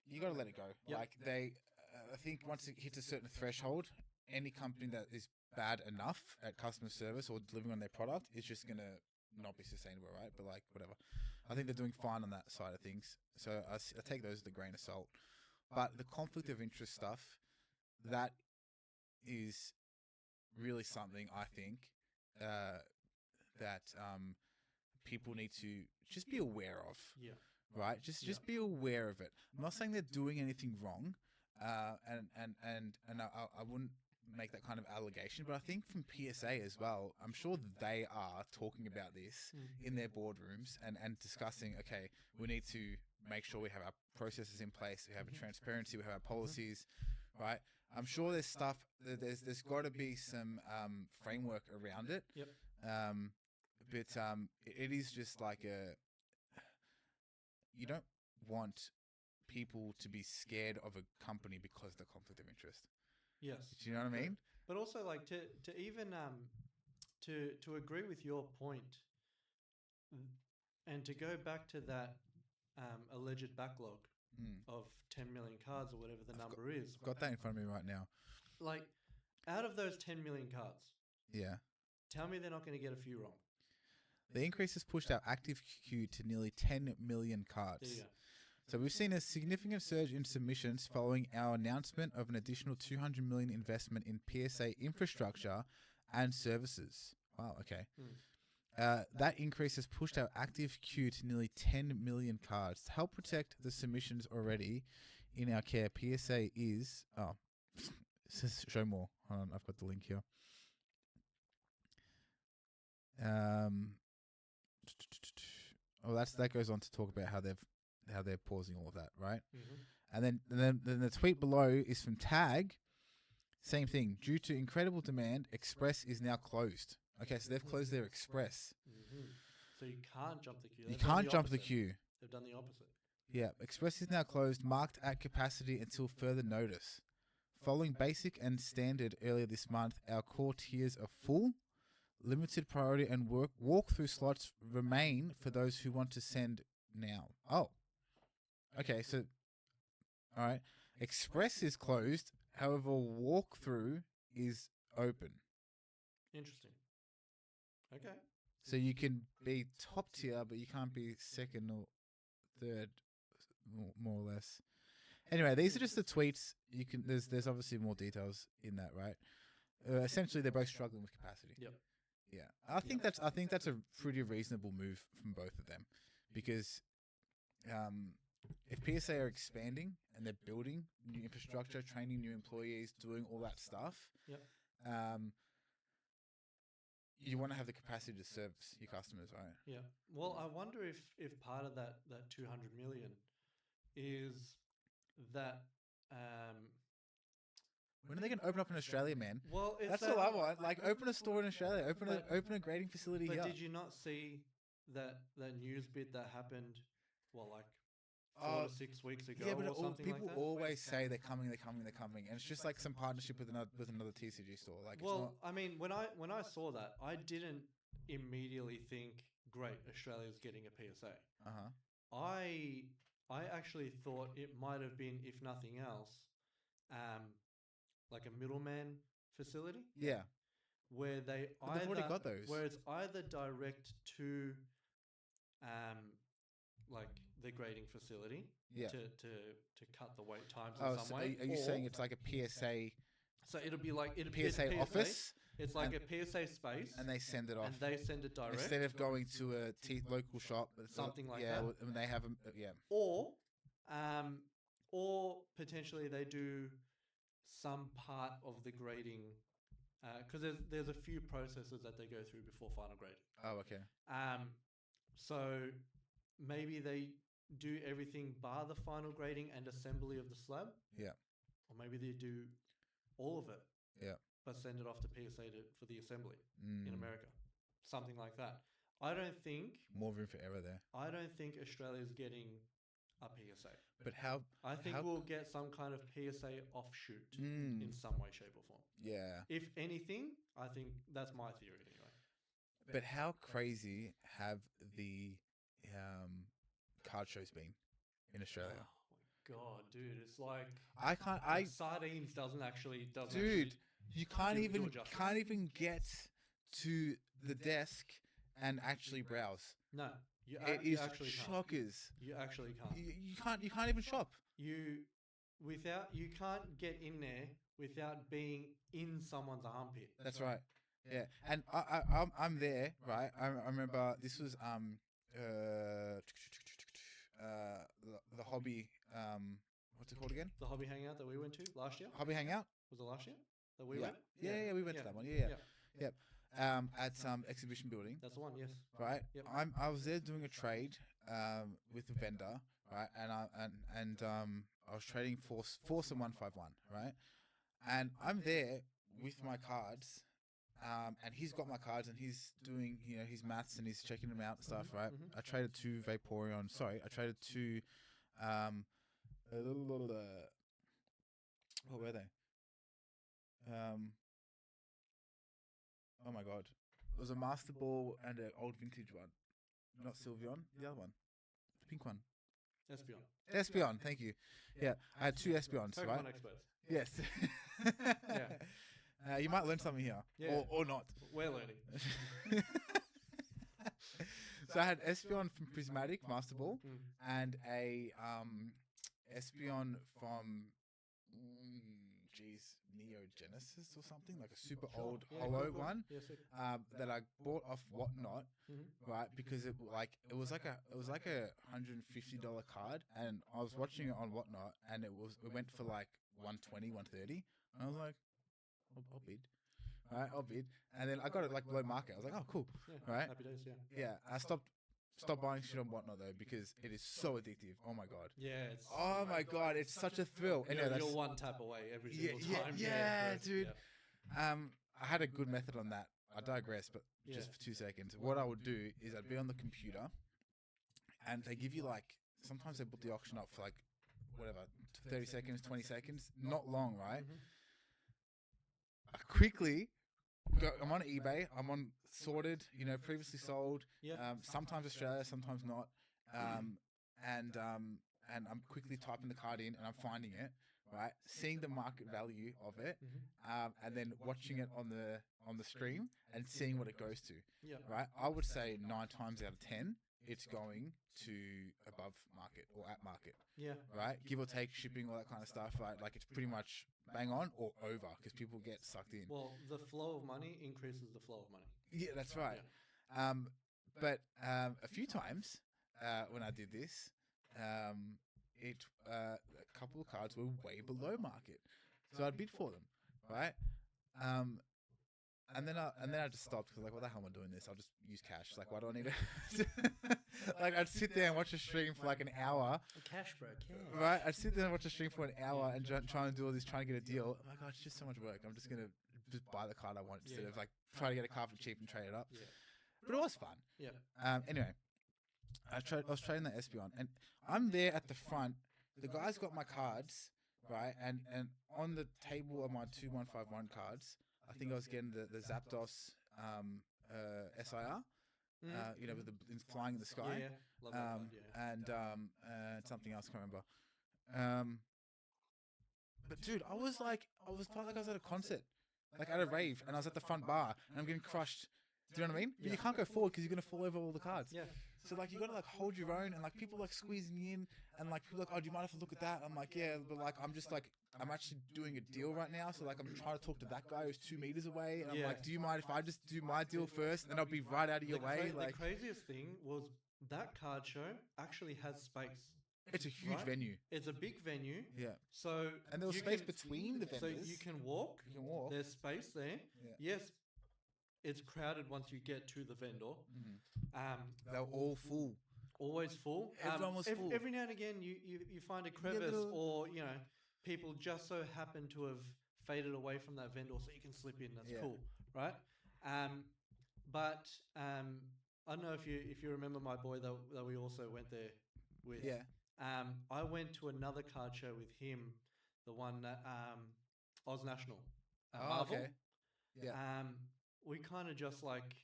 You got to let it go. Yep. Like I think once it hits a certain threshold, any company that is bad enough at customer service or delivering on their product is just gonna not be sustainable, right? But like whatever, I think they're doing fine on that side of things. So I take those with a grain of salt. But the conflict of interest stuff, that is really something I think that people need to just be aware of. Yeah. Right? Just be aware of it. I'm not saying they're doing anything wrong, and I wouldn't make that kind of allegation, but I think from PSA as well, I'm sure they are talking about this in their boardrooms and discussing, okay, we need to make sure we have our processes in place, we have a transparency, we have our policies, right? I'm sure there's stuff, there's got to be some framework around it. Yep. But it is just like you don't want people to be scared of a company because of the conflict of interest. Yes. Do you know what I mean? But also, like to even to agree with your point, and to go back to that alleged backlog of 10 million cards or whatever the number is. I've got that in front of me right now. Like, out of those 10 million cards, yeah, tell me they're not going to get a few wrong. The increase has pushed our active queue to nearly 10 million cards. There you go. So we've seen a significant surge in submissions following our announcement of an additional 200 million investment in PSA infrastructure and services. Wow, okay. That increase has pushed our active queue to nearly 10 million cards. To help protect the submissions already in our care, PSA is... Oh, it says show more. Hold on, I've got the link here. Well, that goes on to talk about how they're pausing all of that, right? And then the tweet below is from Tag. Same thing. Due to incredible demand, Express is now closed. Okay, so they've closed their Express. So you can't jump the queue. You can't jump the queue. They've done the opposite. Yeah, Express is now closed, marked at capacity until further notice. Following basic and standard earlier this month, our core tiers are full. Limited priority and walk-through slots remain for those who want to send now. Oh. Okay, so... Alright. Express is closed, however, walk-through is open. Interesting. Okay. So you can be top tier, but you can't be second or third, more or less. Anyway, these are just the tweets. You can. There's obviously more details in that, right? Essentially, they're both struggling with capacity. Yep. Yeah, I think that's a pretty reasonable move from both of them, because if PSA are expanding and they're building new infrastructure, training new employees, doing all that stuff, yep. You want to have the capacity to service your customers, right? Yeah. Well, I wonder if part of that 200 million is that. When are they going to open up in Australia, man? Well, that's all I want. Like, open a store in Australia. Open a grading facility here. But did you not see that news bit that happened? Well, like 4 to 6 weeks ago, or something people like that? always say they're coming, and it's just like some partnership with another TCG store. Like, well, I mean, when I saw that, I didn't immediately think, great, Australia's getting a PSA. I actually thought it might have been, if nothing else, like a middleman facility. Yeah. Where they've already got those. Where it's either direct to, like the grading facility Yeah. to cut the wait times Oh, in some so way. are you saying it's like a PSA So it'll be like it's PSA office, It's like a PSA space, and they send it off and they send it direct, instead of going to a local shop? something like yeah, that. and they have a Or potentially they do some part of the grading, because there's a few processes that they go through before final grading. Oh, okay. So maybe they do everything bar the final grading and assembly of the slab. Yeah. Or maybe they do all of it. Yeah. But send it off to PSA for the assembly in America. Something like that. I don't think more room for error there. I don't think Australia's getting a PSA. But how? I think we'll get some kind of PSA offshoot in some way, shape, or form. Yeah. If anything, I think that's my theory anyway. But how crazy have the card shows been in Australia? Oh my god, dude! It's like sardines doesn't actually. You can't even get to the desk and actually browse. No, it is shockers. You actually can't. You can't even shop. You can't get in there without being in someone's armpit. That's right. Yeah, and I'm there, right? I remember this was the hobby what's it called again? The hobby hangout that we went to last year. Hobby hangout? Was it last year that we went? Yeah, we went to that one. Yeah. At some exhibition building. That's the one. Yes. Right. Yep. I was there doing a trade with a vendor, right? And I was trading for some 151, right? And I'm there with my cards. And he's got my cards and he's doing, his maths and he's checking them out and stuff, right? I traded 2 Vaporeon. Sorry, I traded 2. What were they? Oh my god, it was a Master Ball and an old vintage one, not Sylveon, the other one, the pink one. Espeon. Thank you. Yeah, I had 2 Espeons, right? Pokemon experts. Yes. Yeah. You might learn something here, or not. We're learning. So I had Espeon from Prismatic Master Ball and a Espeon from Neo Genesis or something, like a super old hollow one that I bought off Whatnot, right? Because it was like a $150 card, and I was watching it on Whatnot, and it went for like 120, 130, and I was like, I'll bid. All right, I'll bid. And then I got it like below market. I was like, oh, cool. Right? Happy days, Yeah, I stopped buying shit on Whatnot though, because it is so addictive. Oh my god. Yeah. Oh my god, it's such a thrill. Anyway, you're one tap away every single time. Yeah, dude. Yeah. I had a good method on that. I digress, but just for 2 seconds. What I would do is I'd be on the computer, and they give you sometimes they put the auction up for 30 seconds, 20 seconds, not long, right? I quickly I'm on eBay. I'm on Sorted, previously sold. Sometimes Australia, sometimes not. And I'm quickly typing the card in, and I'm finding it, right? Seeing the market value of it, and then watching it on the stream and seeing what it goes to. Right? I would say 9 times out of 10, it's going to above market or at market. Right? Give or take shipping, all that kind of stuff. Right? Like it's pretty much bang on or over because people get sucked in. Well, the flow of money increases the flow of money. Yeah, that's right. Yeah. But a few times when I did this, a couple of cards were way below market, so I'd bid for them, right? And then I just stopped because what the hell am I doing this? I'll just use cash. Why do I need it? I'd sit there and watch a stream for an hour. Cash, bro, cash. Right? I'd sit there and watch a stream for an hour and try and do all this, trying to get a deal. Oh my god, it's just so much work. I'm just gonna buy the card I want instead of trying to get a card for cheap and trade it up. Yeah. But it was fun. Yeah. Anyway, I was trading that Espeon, and I'm there at the front. The guy's got my cards, right? And on the table of my 2151 cards, I think I was getting the Zapdos SIR, with the flying in the sky. Yeah. Love that card, and something else, I can't remember. But dude, I was felt like I was at a concert, at a rave, and I was at the front bar, and I'm getting crushed. Do you know what I mean? But you can't go forward because you're gonna fall over all the cards. Yeah. So like you gotta like hold your own, and like people like squeezing in, and like people like, oh, do you mind if I look at that? I'm like, yeah, but like I'm just like I'm actually doing a deal right now, so like I'm trying to talk to that guy who's 2 meters away, and I'm Yeah. like, do you mind if I just do my deal first, and I'll be right out of your way? The Like craziest thing was that card show actually has space. it's a huge Right? venue. It's a big venue. Yeah. So And there was you space can- between the So vendors. you can walk. You can walk. There's space there. Yeah. Yes, it's crowded once you get to the vendor. They're all full. Always full. Everyone was full. Every now and again, you find a crevice, little- or people just so happen to have faded away from that vendor, so you can slip in. That's Yeah. cool, right? But I don't know if you remember my boy that we also went there with. Yeah. I went to another card show with him, the one that Oz National. Marvel. Okay. Yeah. We kind of just like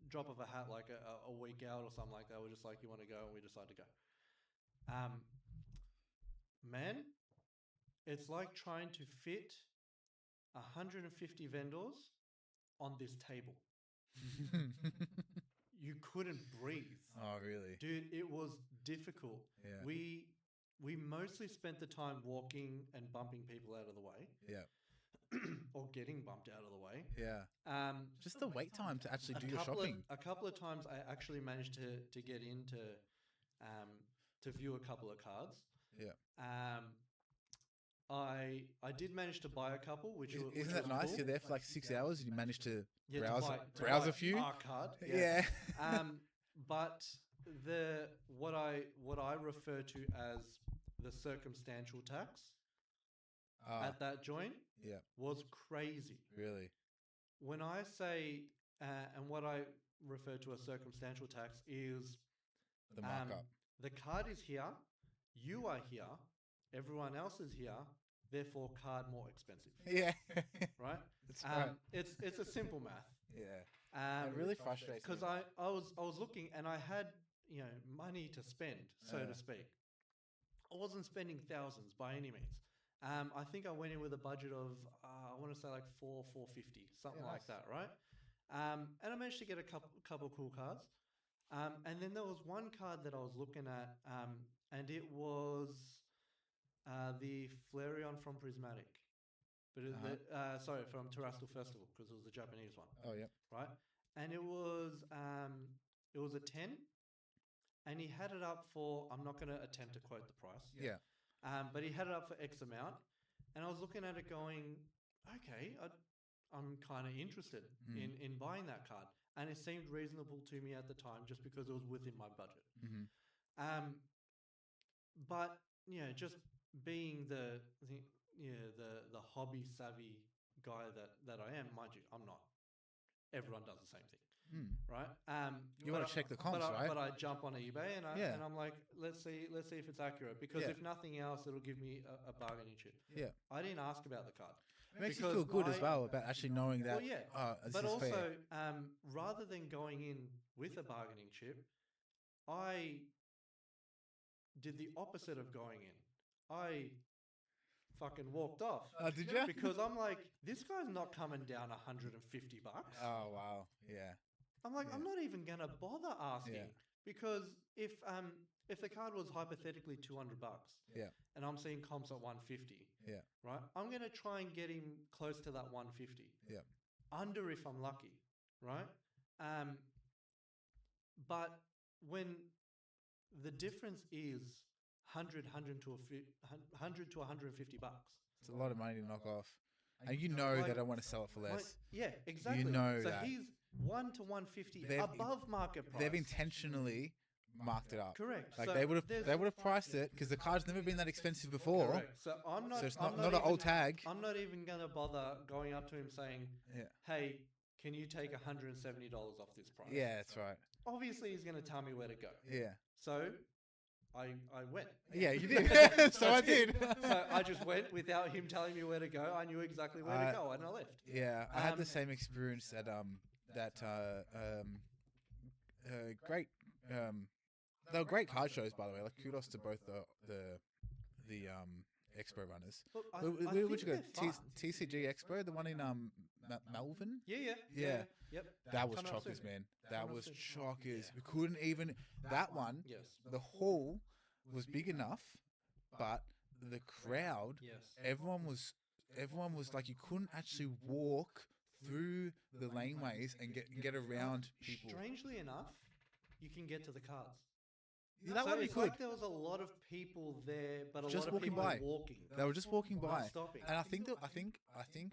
drop of a hat, like a week out or something like that. We're just like, you want to go, and we decide to go. Man, it's like trying to fit 150 vendors on this table. You couldn't breathe. Oh, really? Dude, it was difficult. Yeah. We mostly spent the time walking and bumping people out of the way. Yeah. Or getting bumped out of the way. Yeah. Just the wait time to actually do your shopping. A couple of times I actually managed to get into to view a couple of cards. Yeah. I did manage to buy a couple, which Isn't that was nice? cool. You're there for like 6 hours and you manage to Yeah, browse a few. our card. Yeah. But what I refer to as the circumstantial tax at that joint Yeah. was crazy. Really? When I say and what I refer to as circumstantial tax is The markup. the card is here, you are here, everyone else is here, therefore card more expensive. Yeah. Right? That's right. It's a simple math. Yeah. It really frustrates me. Because I was looking and I had money to spend, so to speak. I wasn't spending thousands by any means. I think I went in with a budget of I want to say like $450, something like that, right? And I managed to get a couple cool cards. And then there was one card that I was looking at, and it was the Flareon from Prismatic. But from Terrestrial Festival, because it was the Japanese one. Oh, yeah. Right? And it was a 10, and he had it up for, I'm not going to attempt to quote the price. Yeah. But he had it up for X amount, and I was looking at it going, okay, I'm kind of interested in buying that card. And it seemed reasonable to me at the time just because it was within my budget. But, just being the hobby savvy guy that I am, mind you, I'm not. Everyone does the same thing. Right? You want to check the comps, right? But I jump on eBay and I'm like, let's see if it's accurate, because if nothing else, it'll give me a bargaining chip. Yeah. I didn't ask about the card. It makes you feel good as well about actually knowing that. Well, yeah. This But is also, fair. rather than going in with a bargaining chip, I did the opposite of going in. I fucking walked off. Did you? Because I'm like, this guy's not coming down $150. Oh, wow. Yeah. I'm like, I'm not even gonna bother asking, because if the card was hypothetically $200, and I'm seeing comps at 150, right, I'm gonna try and get him close to that 150, under if I'm lucky, right? But when the difference is 100 to 150 bucks, it's a lot of money to knock off, and you know they don't want to sell it for less. Yeah, exactly. You know so that. he's 1 to 150 above market price. They've intentionally marked it up. Correct. Like So they would have priced it because the card's never been that expensive before. Correct. So I'm not. So it's I'm not an even- old tag. I'm not even gonna bother going up to him saying, "Hey, can you take $170 off this price?" Yeah, that's right. Obviously, he's gonna tell me where to go. Yeah. So I went. Yeah, you did. So I did. So I just went without him telling me where to go. I knew exactly where to go, and I left. Yeah, I had the same experience at great. They were great card shows, by the way. Like kudos to both the expo runners. Look, I Where'd think you go? they're fun. TCG Expo, the one in Melvin. Yeah. Yep. That was Coming up chockers, soon. man. That Coming up was soon. chockers. Yeah. We couldn't even. That one, Yes. the hall was big enough, but the crowd, Yes. everyone was like, you couldn't actually walk through the laneways and get around people. Strangely enough, you can get to the cards. Yeah, that So one we it's could. like there was a lot of people there, but a Just lot of walking people by. walking. They were just walking by, Not stopping. and I think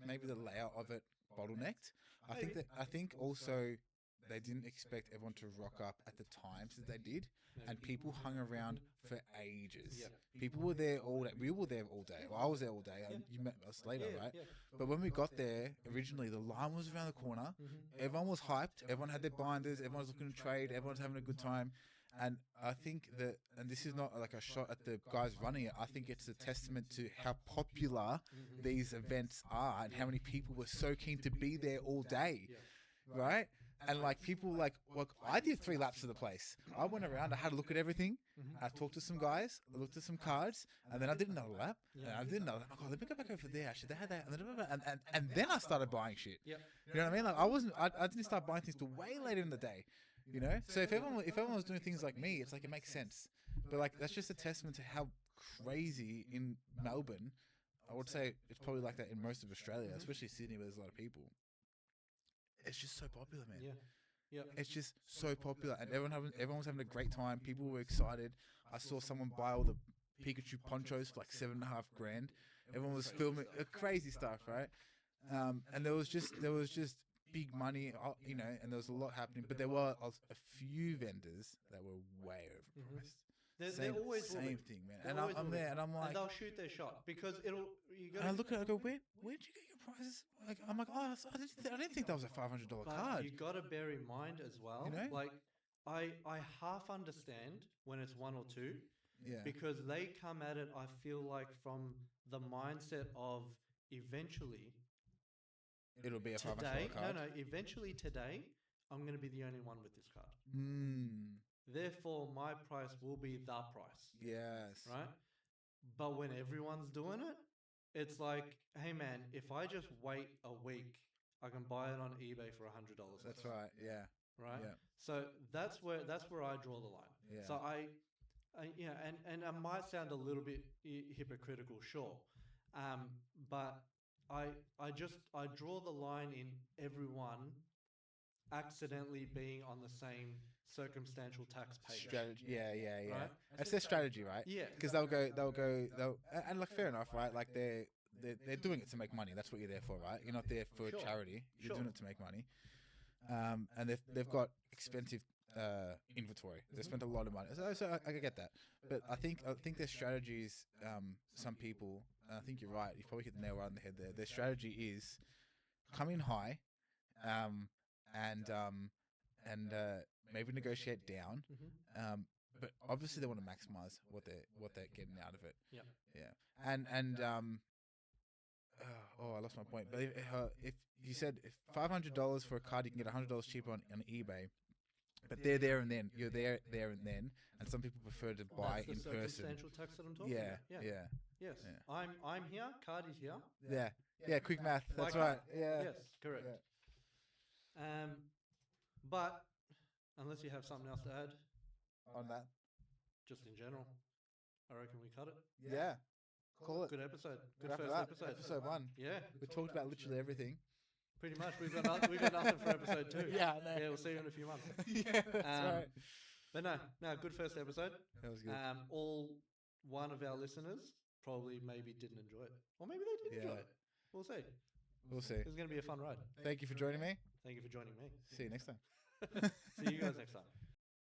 maybe the layout of it bottlenecked. I think also they didn't expect everyone to rock up at the times that they did, and people hung around for ages. Yeah. People were there all day. We were there all day. Well, I was there all day. Yeah. You met us later, Yeah, right? yeah. But when we got there, originally the line was around the corner. Mm-hmm. Everyone was hyped. Everyone had their binders. Everyone was looking to trade. Everyone was having a good time. And I think that, and this is not like a shot at the guys running it, I think it's a testament to how popular these events are and how many people were so keen to be there all day, right? And like people like, look, I did 3 laps of the place. I went around, I had a look at everything, I talked to some guys, I looked at some cards, and then I did another lap, and I did another lap. Oh, let me go back over there, actually, they had that, and then I started buying shit. Yep. You know what I mean? Like I didn't start buying things till way later in the day. You know, so if everyone was doing things like me, it's like it makes sense. But like that's just a testament to how crazy in Melbourne. I would say it's probably like that in most of Australia, especially Sydney, where there's a lot of people. It's just so popular, man. Yeah. It's just so popular, and everyone was having a great time. People were excited. I saw someone buy all the Pikachu ponchos for like $7.5 grand. Everyone was filming crazy stuff, right? And there was just big money, you know, and there was a lot happening, but there were a few vendors that were way overpriced. They're always same thing, man. They're And always I'm will there, be. and I'm like, and they'll shoot their shot because you and I got. look at it, I go, where'd you get your prices? Like, I'm like, oh, I didn't think that was a $500 card. You got to bear in mind as well. You know? Like I half understand when it's 1 or 2. Yeah. Because they come at it, I feel like, from the mindset of eventually It'll be a $500 today. card. No, eventually today, I'm going to be the only one with this card. Therefore, my price will be the price. Yes. Right? But when everyone's doing it, it's like, hey man, if I just wait a week, I can buy it on eBay for $100. That's right. Yeah. Right. Yeah. So that's where I draw the line. Yeah. So and I might sound a little bit hypocritical, sure, but I draw the line in everyone accidentally being on the same circumstantial tax page. Strategy. Yeah. Right? That's their strategy, right? Yeah. Because and like fair enough, right? Like they're doing it to make money. That's what you're there for, right? You're not there for Sure. charity. You're Sure. doing it to make money. And they've got expensive inventory. They spent a lot of money, so I get that. But I think their strategy is some people. And I think you're right. You probably hit the nail right on the head there. Their strategy is come in high, and maybe negotiate down. But obviously they want to maximize what they're getting out of it. Yeah. And I lost my point. But if you said if $500 for a card, you can get $100 cheaper on eBay. But they're there and then. You're there and then. And some people prefer to buy in person. Circumstantial tax that I'm talking Yeah. about. Yeah. Yes. Yeah. I'm here. Card is here. Yeah. Quick math. That's Like right. that. Yeah. Yes. Correct. Yeah. But unless you have something else to add, On that. just in general, I reckon we cut it. Yeah. Call it. Good episode. Good Wrap it first up. episode. Episode 1. Yeah. We talked about literally everything. Pretty much. We've got nothing for episode 2. Yeah, I know. Yeah, we'll see you in a few months. Yeah, that's right. But no, good first episode. That was good. All one of our listeners probably maybe didn't enjoy it. Or maybe they did enjoy it. We'll see. We'll see. It's going to be a fun ride. Thank you for joining me. Thank you for joining me. See you next time. See you guys next time.